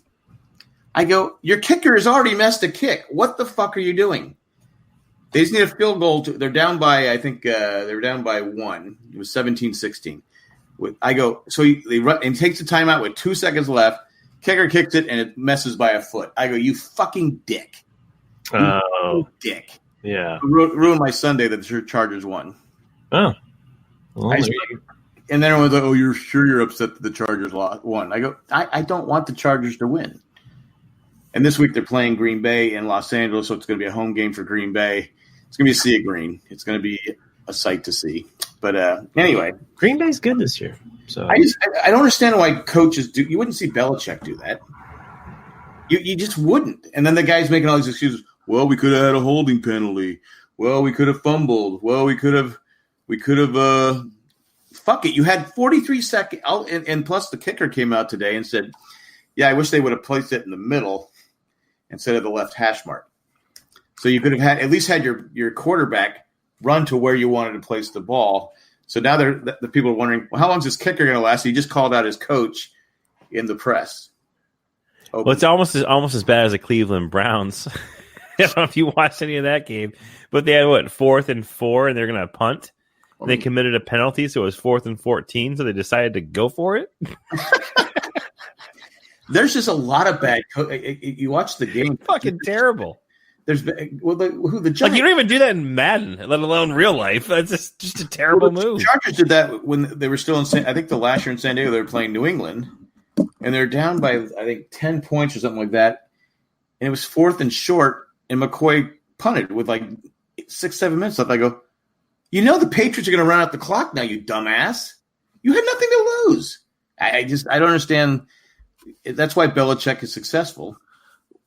I go, your kicker has already missed a kick. What the fuck are you doing? They just need a field goal. They're down by, I think they were down by 1. It was 17-16. I go, so they run and takes the timeout with 2 seconds left. Kicker kicks it, and it messes by a foot. I go, you fucking dick. Oh. Dick. Yeah. Ruined my Sunday that the Chargers won. Oh. Well, and then everyone's like, oh, you're sure you're upset that the Chargers won. I go, I don't want the Chargers to win. And this week they're playing Green Bay in Los Angeles, so it's going to be a home game for Green Bay. It's going to be a sea of green. It's going to be a sight to see. But anyway. Green Bay's good this year. So I don't understand why coaches do – you wouldn't see Belichick do that. You just wouldn't. And then the guy's making all these excuses. Well, we could have had a holding penalty. Well, we could have fumbled. Well, we could have fuck it. You had 43 seconds. And plus the kicker came out today and said, yeah, I wish they would have placed it in the middle instead of the left hash mark. So you could have at least had your quarterback run to where you wanted to place the ball. So now the people are wondering, well, how long is this kicker going to last? He just called out his coach in the press. Well, it's almost as bad as the Cleveland Browns. I don't know if you watched any of that game, but they had 4th and 4, and they're going to punt, They committed a penalty, so it was 4th and 14, so they decided to go for it. There's just a lot of bad. You watch the game, fucking terrible. There's the Giants. Like, you don't even do that in Madden, let alone real life. That's just a terrible move. The Chargers did that when they were still in. I think the last year in San Diego, they were playing New England, and they're down by I think 10 points or something like that. And it was 4th and short, and McCoy punted with like 6-7 minutes left. I go, the Patriots are going to run out the clock now, you dumbass. You had nothing to lose. I don't understand. That's why Belichick is successful.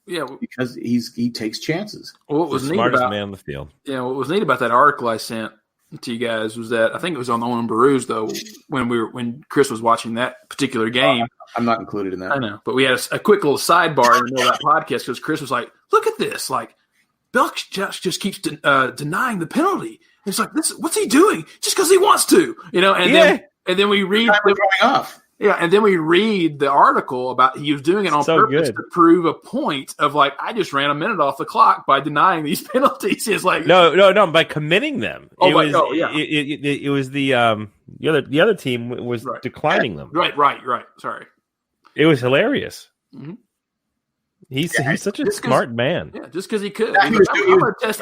Yeah, because he takes chances. Well, what was the smartest man on the field. Yeah, what was neat about that article I sent to you guys was that I think it was on the one in Baroo's though when Chris was watching that particular game. I'm not included in that. I know, but we had a quick little sidebar in the middle of that podcast because Chris was like, "Look at this! Like, Belichick just keeps denying the penalty. And it's like, what's he doing? Just because he wants to, And then we read off. Yeah, and then we read the article about he was doing it on purpose to prove a point of like, I just ran a minute off the clock by denying these penalties. It's like no, by committing them. It was the other team was declining them. Right. Sorry, it was hilarious. Mm-hmm. He's such a smart man. Yeah, just because he could. I'm gonna test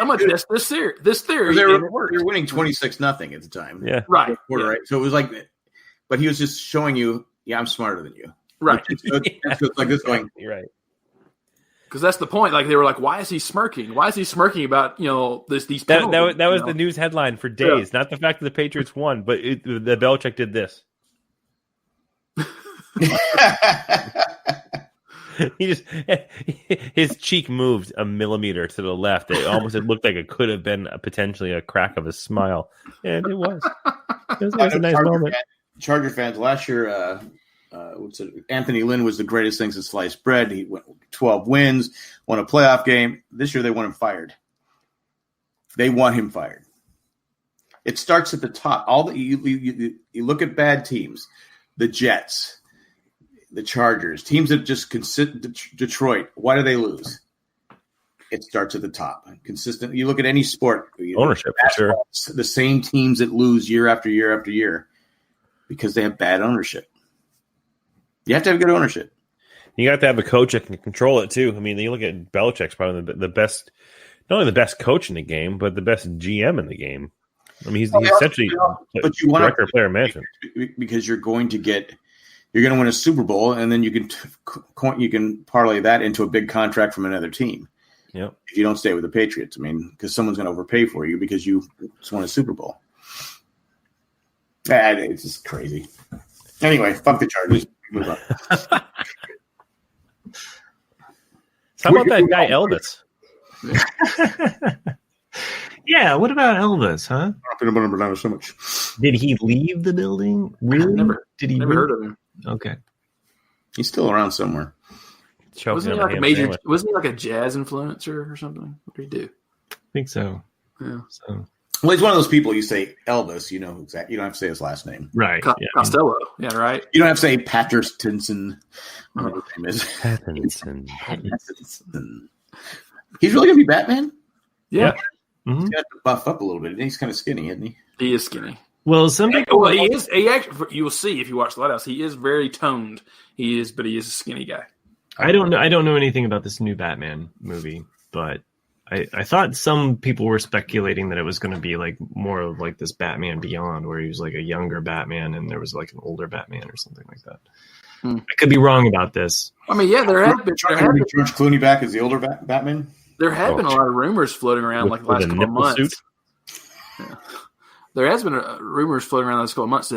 this theory. They were winning 26-0 at the time. Yeah, right. Right. So it was like, but he was just showing you, I'm smarter than you. Right. It's like this going. You're right. Because that's the point. Like they were like, why is he smirking? Why is he smirking about these penalties? That was the news headline for days. Yeah. Not the fact that the Patriots won, but the Belichick did this. His cheek moved a millimeter to the left. It almost looked like it could have been potentially a crack of a smile, and it was. It was a nice moment. Charger fans last year, Anthony Lynn was the greatest thing since sliced bread. He went 12 wins, won a playoff game. This year they want him fired. They want him fired. It starts at the top. You look at bad teams, the Jets, the Chargers, teams that just Detroit. Why do they lose? It starts at the top. Consistent. You look at any sport, ownership for sure. The same teams that lose year after year after year because they have bad ownership. You have to have good ownership. You have to have a coach that can control it too. I mean, you look at Belichick's probably the best, not only the best coach in the game, but the best GM in the game. I mean, he's essentially director of player management because you're going to win a Super Bowl, and then you can parlay that into a big contract from another team. Yep. If you don't stay with the Patriots, I mean, because someone's going to overpay for you because you just won a Super Bowl. It's just crazy. Anyway, fuck the Chargers. Move on. How about that guy Elvis? Yeah, what about Elvis, huh? So much. Did he leave the building? Really? Never heard of him. Okay. He's still around somewhere. Wasn't he like a jazz influencer or something? What did he do? I think so. Yeah. So. Well, he's one of those people. You say Elvis, you know exactly. You don't have to say his last name, right? Costello, yeah, right. You don't have to say Pattinson. Pattinson. He's really gonna be Batman. Yeah. Mm-hmm. He's got to buff up a little bit. He's kind of skinny, isn't he? He is skinny. Well, some people. Well, he is. He actually, you will see if you watch the Lighthouse. He is very toned. He is a skinny guy. I don't know anything about this new Batman movie, but I thought some people were speculating that it was going to be like more of like this Batman Beyond, where he was like a younger Batman and there was like an older Batman or something like that. I could be wrong about this. I mean, yeah, there have been George Clooney back as the older Batman. There have been a lot of rumors floating around like the last couple of months. Yeah. There has been rumors floating around the last couple of months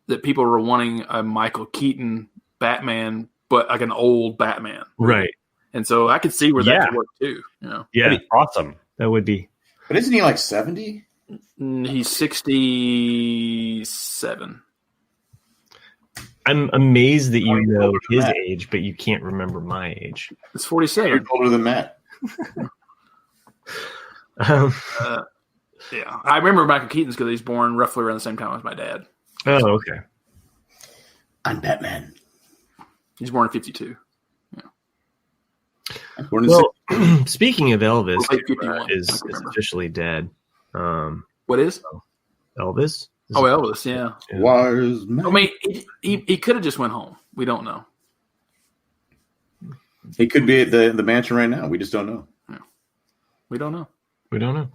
that people were wanting a Michael Keaton Batman, but like an old Batman, right? And so I could see where that could work too. Yeah, that'd be awesome. That would be. But isn't he like 70? He's 67. I'm amazed that you know his age, but you can't remember my age. It's 47. You're older than Matt. Yeah, I remember Michael Keaton's because he's born roughly around the same time as my dad. Oh, okay. I'm Batman. He's born in 52. Well, speaking of Elvis, is officially dead. What is? Elvis? Oh, Elvis, yeah. Wise man. I mean, he could have just went home. We don't know. He could be at the mansion right now. We just don't know. Yeah. We don't know. We don't know.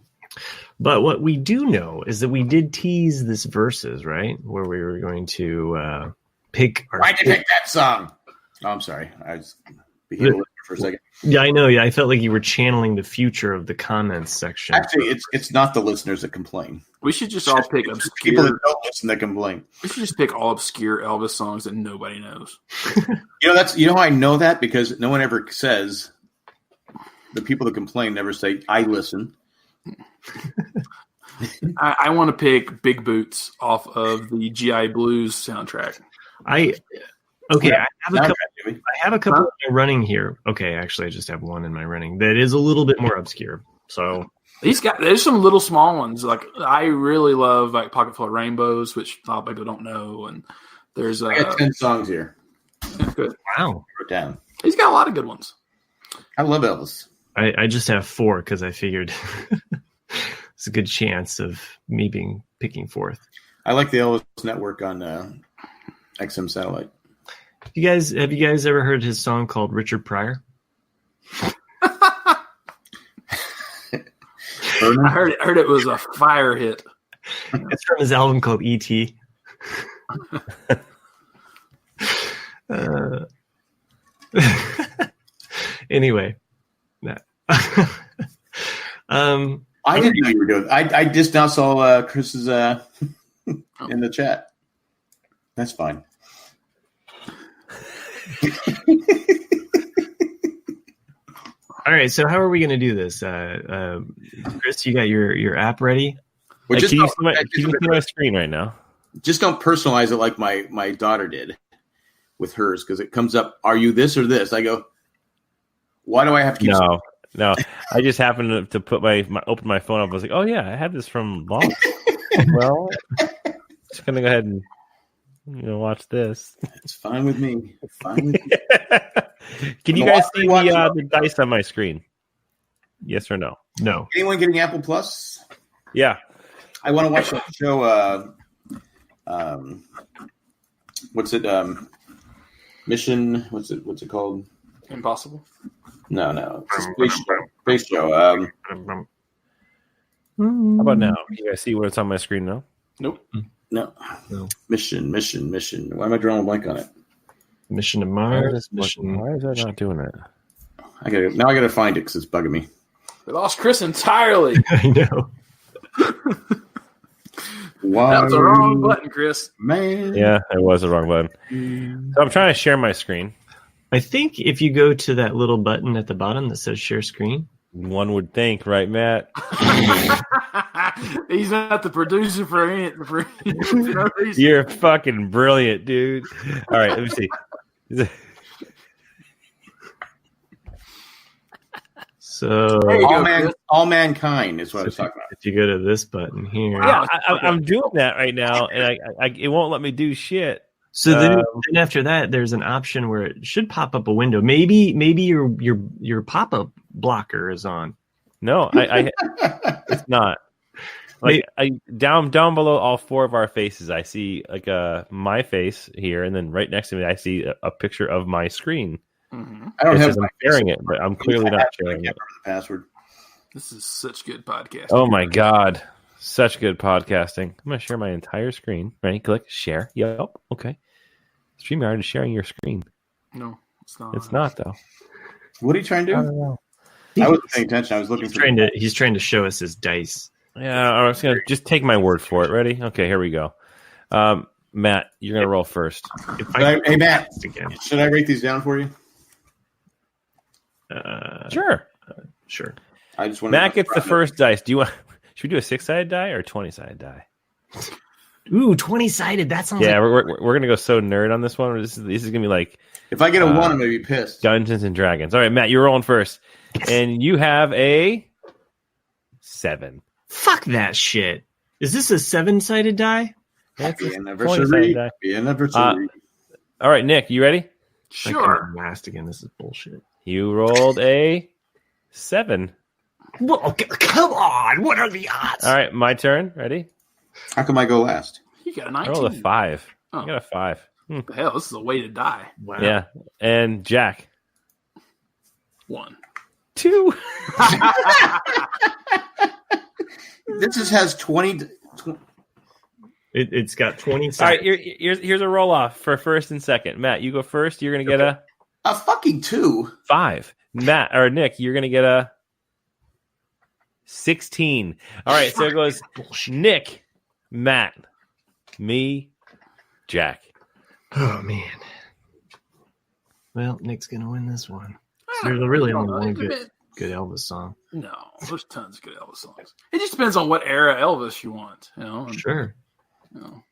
But what we do know is that we did tease this Versus, right? Where we were going to pick our... Why'd you pick that song? Oh, I'm sorry. I was became a listener for a second. Yeah, I know. Yeah, I felt like you were channeling the future of the comments section. Actually, it's not the listeners that complain. We should just all pick obscure... People that don't listen that complain. We should just pick all obscure Elvis songs that nobody knows. You know how I know that? Because no one ever says... The people that complain never say, I listen. I want to pick Big Boots off of the GI Blues soundtrack. I have a couple running here. Okay, actually, I just have one in my running that is a little bit more obscure. So there's some little small ones. Like I really love like Pocket Full of Rainbows, which a lot of people don't know. And there's I got 10 songs here. Good. Wow, Put it down. He's got a lot of good ones. I love Elvis. I just have 4 because I figured it's a good chance of me picking fourth. I like the Elvis Network on XM Satellite. Have you guys ever heard his song called Richard Pryor? I heard it was a fire hit. It's from his album called E.T. Anyway, I didn't know you were doing. I just now saw Chris's in the chat. That's fine. All right, so how are we going to do this? Chris, you got your app ready? Can you see my screen right now? Just don't personalize it like my daughter did with hers, because it comes up, are you this or this? I go, why do I have to keep No. I just happened to put open my phone up. I was like, oh yeah, I have this from long. Well, just gonna go ahead and watch this. It's fine with me. Fine with me. Can you guys see the dice on my screen? Yes or no? No. Anyone getting Apple Plus? Yeah. I want to watch that show. What's it? Mission. What's it called? Impossible. No. It's a space show. How about now? You guys see what's on my screen now? Nope. No. Mission. Why am I drawing a blank on it? Mission to Mars. Why is that not doing it? I gotta find it because it's bugging me. We lost Chris entirely. I know. That was the wrong button, Chris. Man. Yeah, it was the wrong button. So I'm trying to share my screen. I think if you go to that little button at the bottom that says share screen. One would think, right, Matt? He's not the producer for it. You're fucking brilliant, dude. All right, let me see. So all mankind is what I was talking about. If you go to this button here, yeah, I'm doing that right now, and it won't let me do shit. So then after that, there's an option where it should pop up a window. Maybe your pop-up blocker is on. No, it's not. Like down below all 4 of our faces, I see like my face here, and then right next to me, I see a picture of my screen. Mm-hmm. I don't have. I'm sharing it, but I'm clearly not sharing it. The password. This is such good podcasting. Oh my god, such good podcasting! I'm gonna share my entire screen. Ready? Click share. Yep. Okay. StreamYard is sharing your screen. No, it's not. It's not though. What are you trying to do? I don't know. I wasn't paying attention. I was looking. He's trying to show us his dice. Yeah, I was gonna just take my word for it. Ready? Okay, here we go. Matt, you're gonna roll first. Hey, Matt, should I write these down for you? Sure. Sure. I just want. Matt gets the first dice. Do you want? Should we do a 6-sided die or a 20-sided die? Ooh, 20-sided. That sounds. Yeah, we're gonna go so nerd on this one. This is gonna be like. If I get a 1, I'm gonna be pissed. Dungeons and Dragons. All right, Matt, you're rolling first, and you have a 7. Fuck that shit. Is this a 7-sided die? Happy anniversary. Happy anniversary. All right, Nick, you ready? Sure. Last again. This is bullshit. You rolled a 7. Well, okay, come on. What are the odds? All right, my turn. Ready? How come I go last? You got a I 19. rolled a 5. Oh. I got a 5. What the hell, this is a way to die. Wow. Yeah. And Jack. 1. 2. This has 20. It's got 20 All seconds. right, here's a roll off for first and second. Matt, you go first. You're going to get A fucking 2. 5. Matt or Nick, you're going to get a 16. All right, so it goes Nick, Matt, me, Jack. Oh, man. Well, Nick's going to win this one. There's really only one good Elvis song. No, there's tons of good Elvis songs. It just depends on what era Elvis you want, Sure.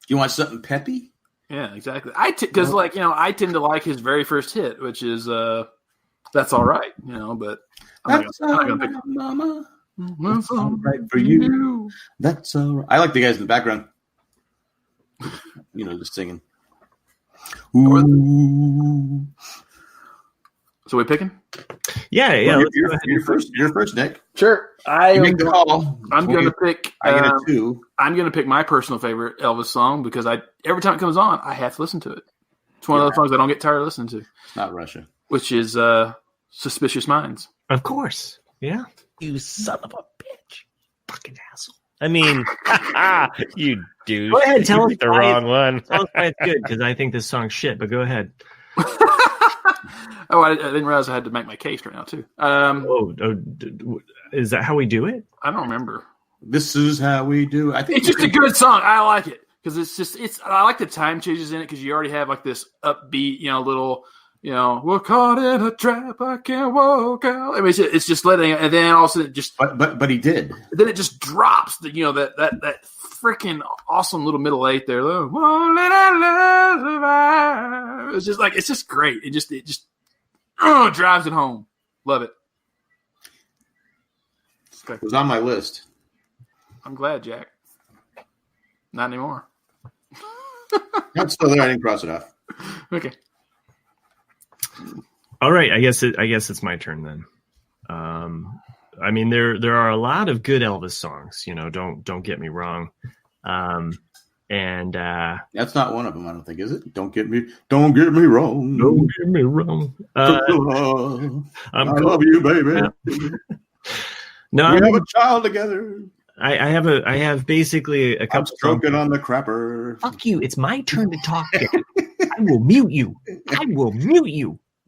You want something peppy? Yeah, exactly. Because I tend to like his very first hit, which is "That's All Right," But I'm not gonna pick Mama. That's all right for you. That's all right. I like the guys in the background. Just singing. Ooh. So we picking? Yeah. You're first, Nick. Sure. You make the call. I'm gonna pick. I get a 2. I'm gonna pick my personal favorite Elvis song because every time it comes on, I have to listen to it. It's one of those songs I don't get tired of listening to. It's not Russia. Which is "Suspicious Minds." Of course. Yeah. You son of a bitch. Fucking asshole. I mean, you dude. Go ahead, tell us the wrong one. Tell us why it's good, because I think this song's shit, but go ahead. I didn't realize I had to make my case right now, too. Is that how we do it? I don't remember. This is how we do it. I think it's just a good song. I like it because I like the time changes in it because you already have like this upbeat, little, we're caught in a trap. I can't walk out. I mean, it's just letting, and then all of a sudden it just. But he did. Then it just drops. That freaking awesome little middle 8 there. Won't let our love survive. It's just great. It just drives it home. Love it. It was on my list. I'm glad, Jack. Not anymore. That's still there. I didn't cross it off. Okay. All right. I guess it's my turn then. I mean, there are a lot of good Elvis songs. Don't get me wrong. And that's not one of them. I don't think, is it? Don't get me wrong. Don't get me wrong. I love you, baby. No, we have a child together. I have basically a couple. I'm stroking on the crapper. Fuck you! It's my turn to talk. I will mute you.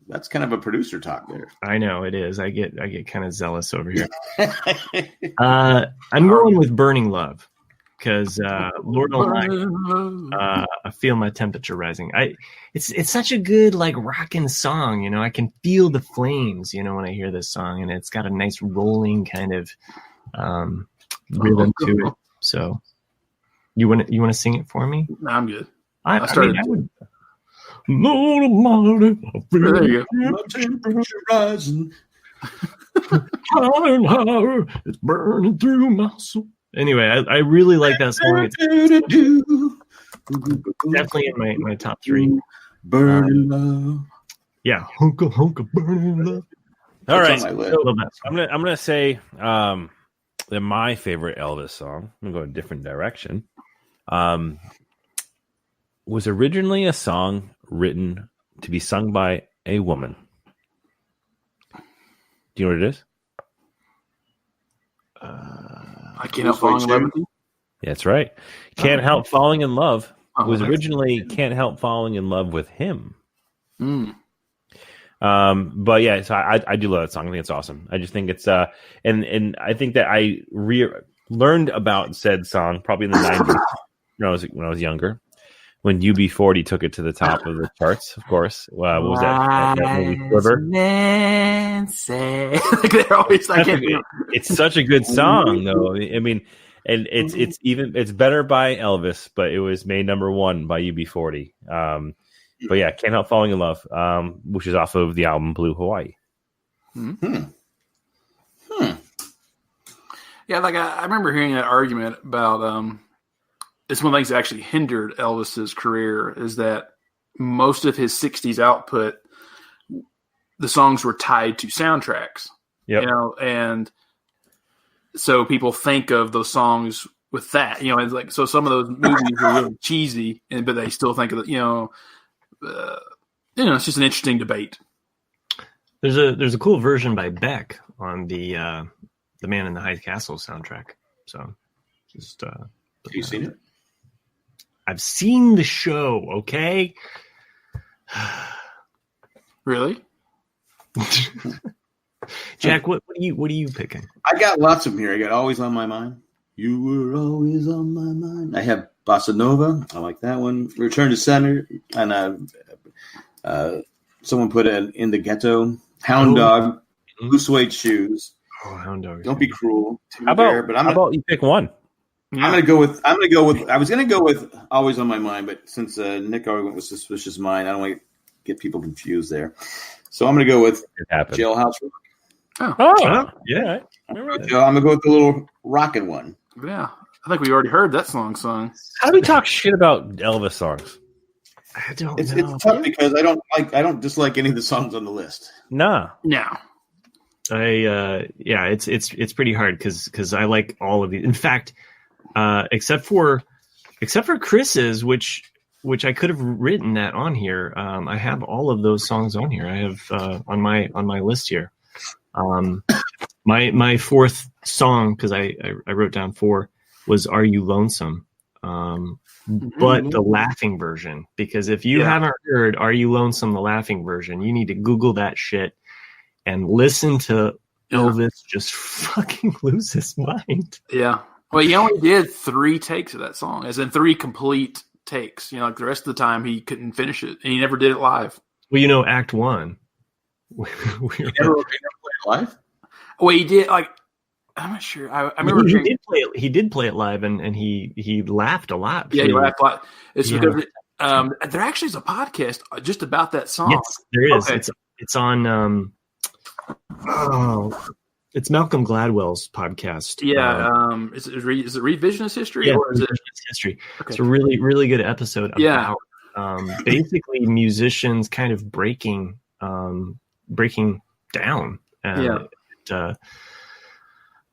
That's kind of a producer talk there. I know it is. I get kind of zealous over here. I'm going with "Burning Love" because Lord Almighty, I feel my temperature rising. It's such a good rocking song. I can feel the flames. When I hear this song, and it's got a nice rolling kind of rhythm to it. So, you want to sing it for me? No, I'm good. I would. Lord Almighty, I feel there you go. My temperature rising. Higher and higher, it's burning through my soul. Anyway, I really like that song. It's definitely in my top 3. Burning love. Yeah, hunka burning love. All right, I'm gonna say that my favorite Elvis song. I'm gonna go a different direction. Was originally a song written to be sung by a woman. Do you know what it is? I Can't Help Falling in Love with You. That's right. Can't Help Falling in Love was originally Can't Help Falling in Love with Him. But yeah, so I do love that song. I think it's awesome. I just think it's and I think that I learned about said song probably in the 90s when I was younger. When UB40 took it to the top of the charts, of course. What was that movie? Quiver? They're always it's such a good song, though. I mean, and it's better by Elvis, but it was made number 1 by UB40. But yeah, Can't Help Falling in Love, which is off of the album Blue Hawaii. Yeah, I remember hearing that argument about it's one of the things that actually hindered Elvis's career is that most of his 60s output, the songs were tied to soundtracks. Yep. And so people think of those songs with that. You know, it's like so some of those movies are really cheesy, but they still think of it. It's just an interesting debate. There's a cool version by Beck on the Man in the High Castle soundtrack. So just have you seen it? I've seen the show. Okay. Really? Jack, what are you picking? I got lots of them here. I got Always on My Mind. You were always on my mind. I have Bossa Nova. I like that one. Return to Center. And someone put In the Ghetto. Hound Dog. Blue Suede Shoes. Oh, Hound Dog. Don't be cruel. How about you pick one? I'm gonna go with. I was gonna go with Always on My Mind, but since Nick already went with Suspicious Mind, I don't want to get people confused there. So I'm gonna go with Jailhouse Rock. Oh, yeah. I'm gonna go with the little rockin' one. Yeah, I think we already heard that song. How do we talk shit about Elvis songs? I don't know. It's tough because I don't dislike any of the songs on the list. No. It's pretty hard because I like all of these. In fact, except for Chris's, which I could have written that on here. I have all of those songs on here. I have on my list here. My fourth song, because I wrote down 4, was Are You Lonesome? But the laughing version, because if you haven't heard Are You Lonesome, the laughing version, you need to Google that shit and listen to Elvis just fucking lose his mind. Yeah. Well, he only did 3 takes of that song, as in 3 complete takes. Like the rest of the time he couldn't finish it, and he never did it live. Well, Act 1. He never played it live? Well, he did. I'm not sure. I remember he did play it live, and he laughed a lot. Yeah, he laughed a lot. It's because there actually is a podcast just about that song. Yes, there is. Okay. It's on. It's Malcolm Gladwell's podcast. Yeah. Is it Revisionist History? Yeah, or is Revisionist History. Okay. It's a really, really good episode about basically musicians kind of breaking down.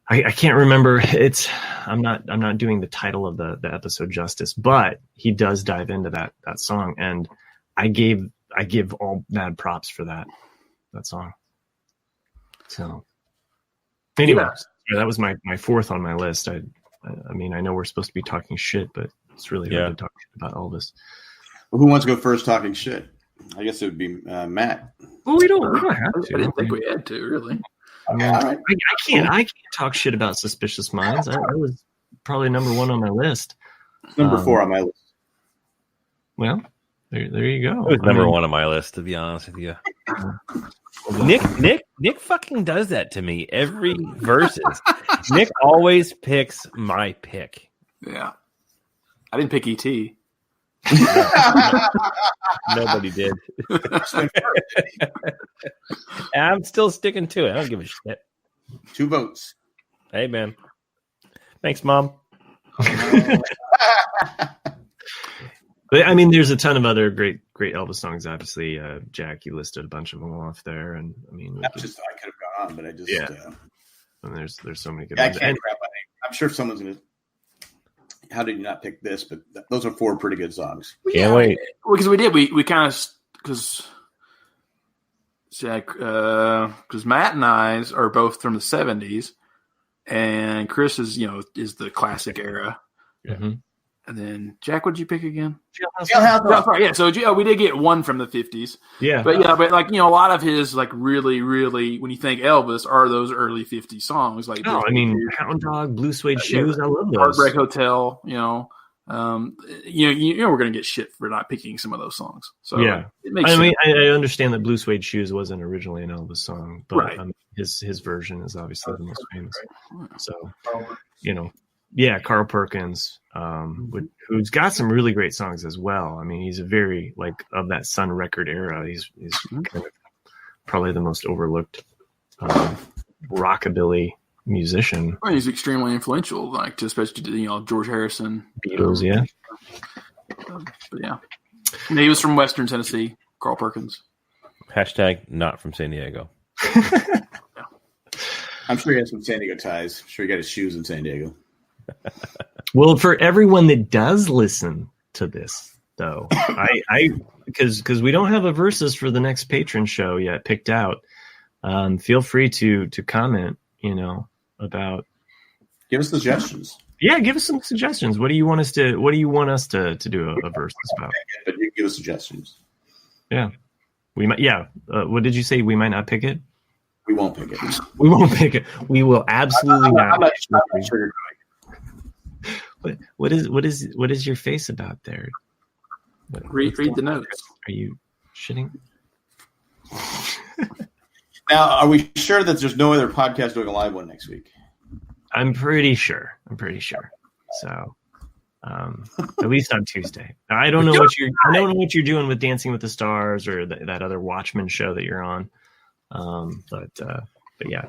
I can't remember. I'm not doing the title of the episode justice, but he does dive into that song, and I give all mad props for that song. So anyway, that was my fourth on my list. I mean, I know we're supposed to be talking shit, but it's really hard to talk shit about Elvis. Well, who wants to go first talking shit? I guess it would be Matt. Well, we don't have to. I didn't think we had to, really. I can't talk shit about Suspicious Minds. I was probably number 1 on my list. Number 4 on my list. Well, there you go. It was number 1 on my list, to be honest with you. Nick fucking does that to me every versus. Nick always picks my pick. Yeah, I didn't pick E.T. Nobody did. I'm still sticking to it. I don't give a shit. 2 votes. Hey, man. Thanks, Mom. But I mean, there's a ton of other great Elvis songs. Obviously, Jack, you listed a bunch of them off there, and I mean, I could have gone on, but I just And there's so many good. I ones. can't grab my name. I'm sure someone's gonna. How did you not pick this? But those are 4 pretty good songs. Can't wait. Because we did. We kind of because Matt and I are both from the 70s, and Chris is the classic era. Mm-hmm. And then Jack, what did you pick again? Jailhouse. Yeah, so we did get 1 from the 50s. Yeah, but a lot of his really, really, when you think Elvis, are those early 50s songs like. I mean, Hound Dog, Blue Suede Shoes. I love those. Heartbreak Hotel. We're gonna get shit for not picking some of those songs. So yeah, it makes I sense. mean, I understand that Blue Suede Shoes wasn't originally an Elvis song, but right. His version is obviously the most famous. Right. So, yeah, Carl Perkins, who's got some really great songs as well. I mean, he's a very of that Sun record era. He's kind of probably the most overlooked rockabilly musician. Well, he's extremely influential, especially to George Harrison, Beatles. Yeah, but yeah, and he was from Western Tennessee. Carl Perkins. # not from San Diego. I'm sure he has some San Diego ties. I'm sure he got his shoes in San Diego. Well, for everyone that does listen to this, though, I because we don't have a versus for the next patron show yet picked out. Feel free to comment, about. Give us suggestions. Yeah, give us some suggestions. What do you want us to do a versus about? But you give us suggestions. Yeah, we might. Yeah, what did you say? We might not pick it. We won't pick it. We won't pick it. We will absolutely not. I'm not sugarcoating. What is your face about there? Read the notes. Are you shitting? Now, are we sure that there's no other podcast doing a live one next week? I'm pretty sure. So, at least on Tuesday. I don't know what you're doing with Dancing with the Stars or that other Watchmen show that you're on. But yeah.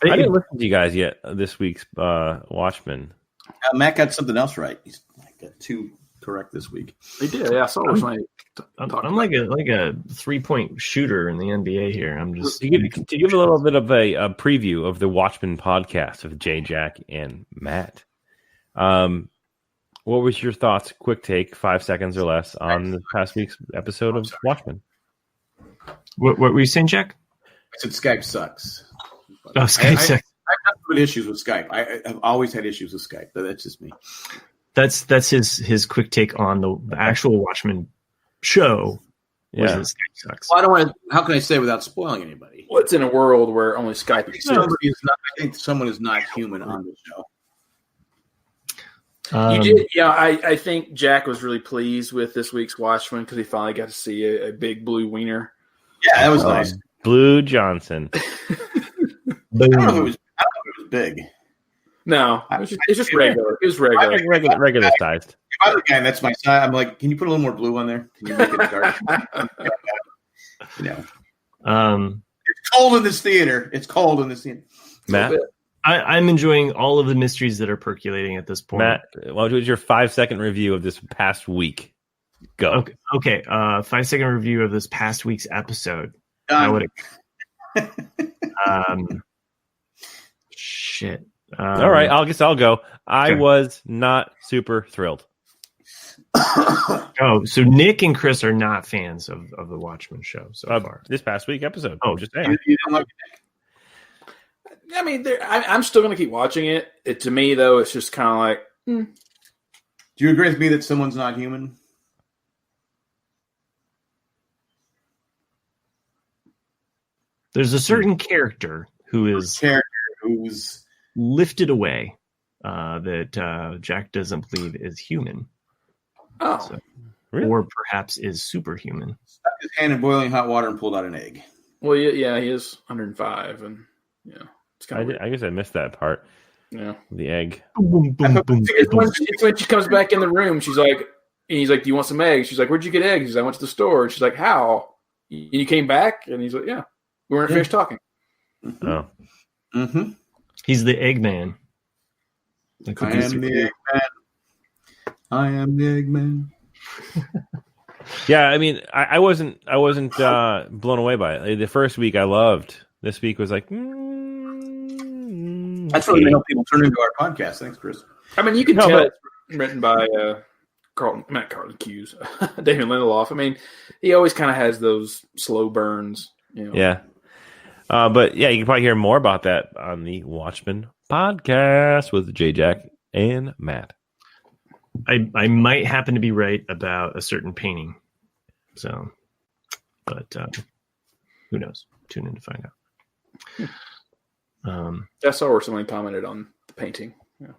I didn't listen to you guys yet this week's Watchmen. Matt got something else right. He's got 2 correct this week. He did. Yeah, I saw it. I'm like a 3-point shooter in the NBA here. I'm just to give a little bit of a preview of the Watchmen podcast of Jay, Jack, and Matt. What was your thoughts? Quick take, 5 seconds or less, on the past week's episode of Watchmen. What were you saying, Jack? I said Skype sucks. Oh, Skype sucks. I've had issues with Skype. I've always had issues with Skype, but that's just me. That's his quick take on the actual Watchmen show. Yeah, Skype sucks. Well, I don't want to. How can I say without spoiling anybody? What's in a world where only Skype exists? I think someone is not human on the show. You did, yeah. I think Jack was really pleased with this week's Watchmen because he finally got to see a big blue wiener. Yeah, that was nice. Blue Johnson. I don't know if it was big. No, it's just regular. It was regular. Regular sized. If I'm the guy and that's my side, I'm like, can you put a little more blue on there? Can you make it dark? It's cold in this theater. Matt? I'm enjoying all of the mysteries that are percolating at this point. Matt, what was your 5-second review of this past week? Go. Okay. 5-second review of this past week's episode. Shit. All right, I'll go. I was not super thrilled. Oh, so Nick and Chris are not fans of the Watchmen show so far. This past week episode. Oh, just saying. You don't like it? I mean, I'm still going to keep watching it. To me, though, it's just kind of like. Do you agree with me that someone's not human? There's a certain character who's lifted away that Jack doesn't believe is human. Oh, so, really? Or perhaps is superhuman. Stuck his hand in boiling hot water and pulled out an egg. Well, yeah, he is 105, and it's kind of. I guess I missed that part. Yeah, the egg. Boom, boom, boom, it's when she comes back in the room. She's like, and he's like, "Do you want some eggs?" She's like, "Where'd you get eggs?" He's like, "I went to the store." And she's like, "How? You came back?" And he's like, "Yeah, we weren't finished talking." Mm-hmm. Oh, mm-hmm. He's the Eggman. I am the Eggman. Yeah, I mean, I wasn't blown away by it. The first week I loved. This week was like, that's really going to help people turn into our podcast. Thanks, Chris. I mean, you can tell it's written by Carlton Cuse, David Lindelof. I mean, he always kind of has those slow burns. Yeah. But yeah, you can probably hear more about that on the Watchmen podcast with J. Jack and Matt. I might happen to be right about a certain painting. So, but who knows? Tune in to find out. I saw where someone commented on the painting. Yeah.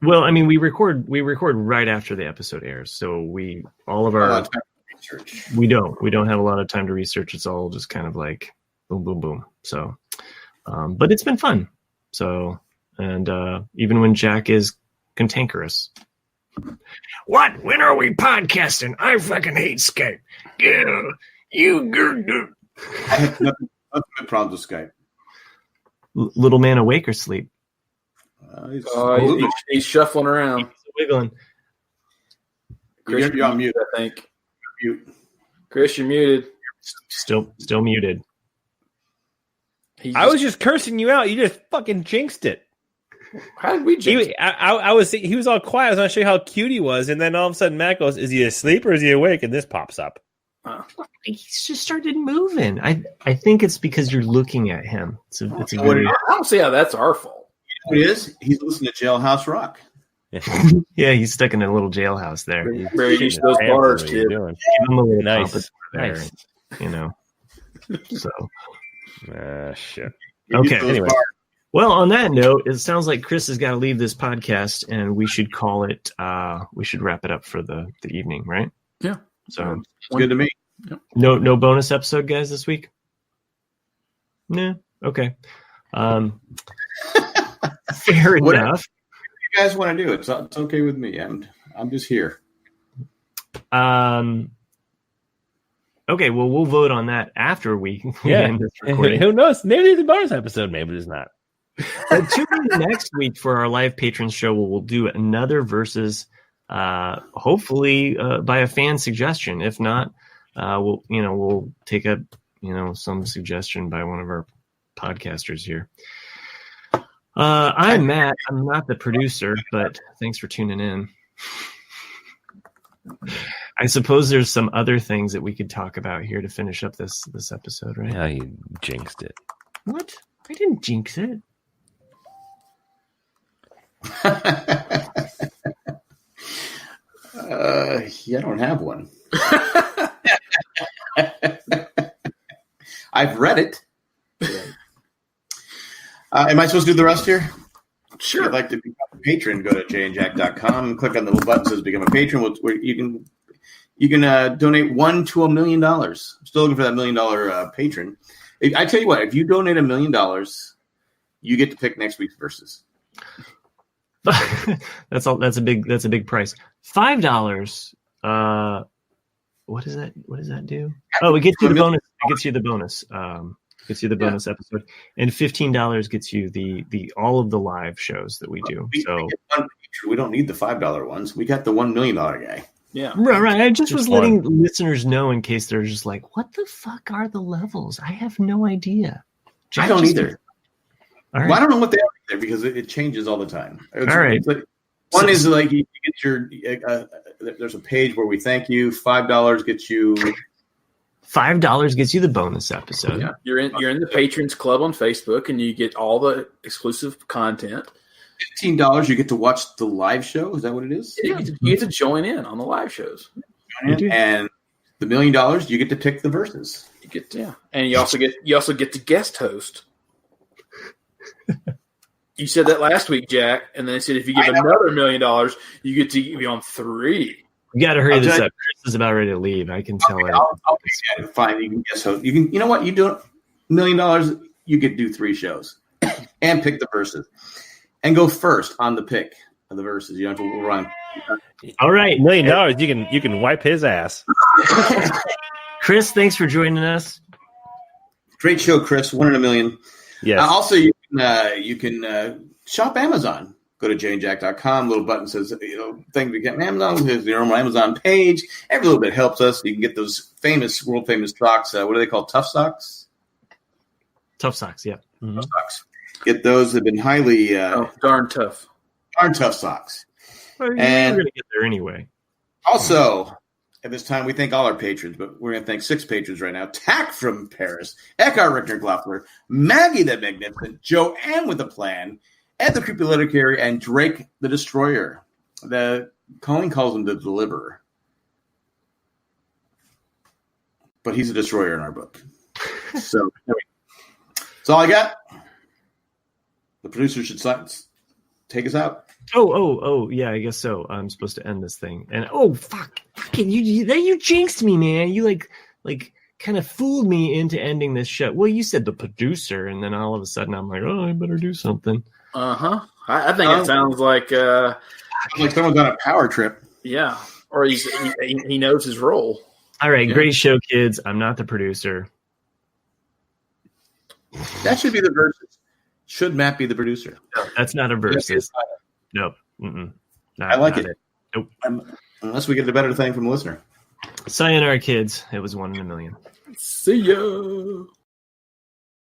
Well, I mean, we record right after the episode airs, so we don't have a lot of time to research. It's all just kind of like boom, boom, boom. So, but it's been fun. So, and even when Jack is cantankerous. What? When are we podcasting? I fucking hate Skype. Yeah, you. I have nothing problems with Skype. Little man awake or sleep? He's shuffling around. He's wiggling. Chris, you're on mute, I think. Mute. Chris, you're muted. Still muted. I was just cursing you out. You just fucking jinxed it. How did we jinx it? He was all quiet. I was going to show you how cute he was, and then all of a sudden Matt goes, "Is he asleep or is he awake?" And this pops up. He's just started moving. I think it's because you're looking at him. I don't see how that's our fault. It is. He's listening to Jailhouse Rock. Yeah, he's stuck in a little jailhouse there. Very used to those bars, kid. Give him a little Nice. there, you know. So, shit. Okay. Anyway, well, on that note, it sounds like Chris has got to leave this podcast, and we should call it. We should wrap it up for the evening, right? Yeah. So it's good to me. No bonus episode, guys, this week. No. Okay. Fair enough. You guys want to do it? It's okay with me. I'm just here. Okay, well, we'll vote on that after we end this recording. Who knows? Maybe it's a bonus episode. Maybe it's not. Tune in next week for our live patrons show. We'll do another versus, hopefully by a fan suggestion. If not, we'll take up some suggestion by one of our podcasters here. I'm Matt. I'm not the producer, but thanks for tuning in. I suppose there's some other things that we could talk about here to finish up this episode, right? Yeah, you jinxed it. What? I didn't jinx it. I don't have one. I've read it. Am I supposed to do the rest here? Sure. If you'd like to become a patron, go to jayandjack.com and click on the little button that says become a patron. Where you can donate $1 to $1 million. I'm still looking for that $1 million patron. I tell you what, if you donate $1 million, you get to pick next week's verses. That's a big price. $5. What does that do? Oh, it gets you the bonus. It gets you the bonus. Gets you the bonus episode, and $15 gets you the all of the live shows that we do. We don't need the $5 ones. We got the $1 million guy. Yeah, right. I just was letting listeners know in case they're just like, "What the fuck are the levels? I have no idea." I don't either. All right. Well, I don't know what they are either because it changes all the time. All right. One is like you get your. There's a page where we thank you. $5 gets you. $5 gets you the bonus episode. Yeah, you're in the Patrons Club on Facebook, and you get all the exclusive content. $15, you get to watch the live show. Is that what it is? Yeah, you get to join in on the live shows. And the $1 million, you get to pick the verses. You get and you also get to guest host. You said that last week, Jack, and then I said if you give another $1 million, you get to be on 3. You got to hurry this up. Chris is about ready to leave. I can tell. I'll pick it. Fine, you can guess host. You know what? You do $1 million, you get to do 3 shows and pick the verses and go first on the pick of the verses. You don't have to run. All right, $1 million. You can wipe his ass. Chris, thanks for joining us. Great show, Chris. 1 in a million. Yes. Also, you can shop Amazon. Go to jayandjack.com. Little button says, things we get from Amazon. There's the normal Amazon page. Every little bit helps us. You can get those world famous socks. What are they called? Tough socks? Tough socks, yeah. Mm-hmm. Tough socks. Get those. They've been highly darn tough. Darn tough socks. Well, and we're going to get there anyway. Also, at this time, we thank all our patrons, but we're going to thank 6 patrons right now. Tack from Paris, Eckhart Richter Gloffler, Maggie the Magnificent, Joanne with a Plan, Ed the Creepy Letter Carrier, and Drake the Destroyer. Colleen calls him the Deliverer. But he's a destroyer in our book. So that's all I got. The producer should take us out. Oh, yeah, I guess so. I'm supposed to end this thing. And fucking you jinxed me, man. You like kind of fooled me into ending this show. Well, you said the producer, and then all of a sudden I'm like, oh, I better do something. Uh-huh. I think it sounds like someone's on a power trip. Yeah. Or he knows his role. All right, great show, kids. I'm not the producer. That should be the verses. Should Matt be the producer? No, that's not a versus. Nope. I like it. Nope. Unless we get a better thing from the listener. Sayonara, kids. It was 1 in a million. See ya.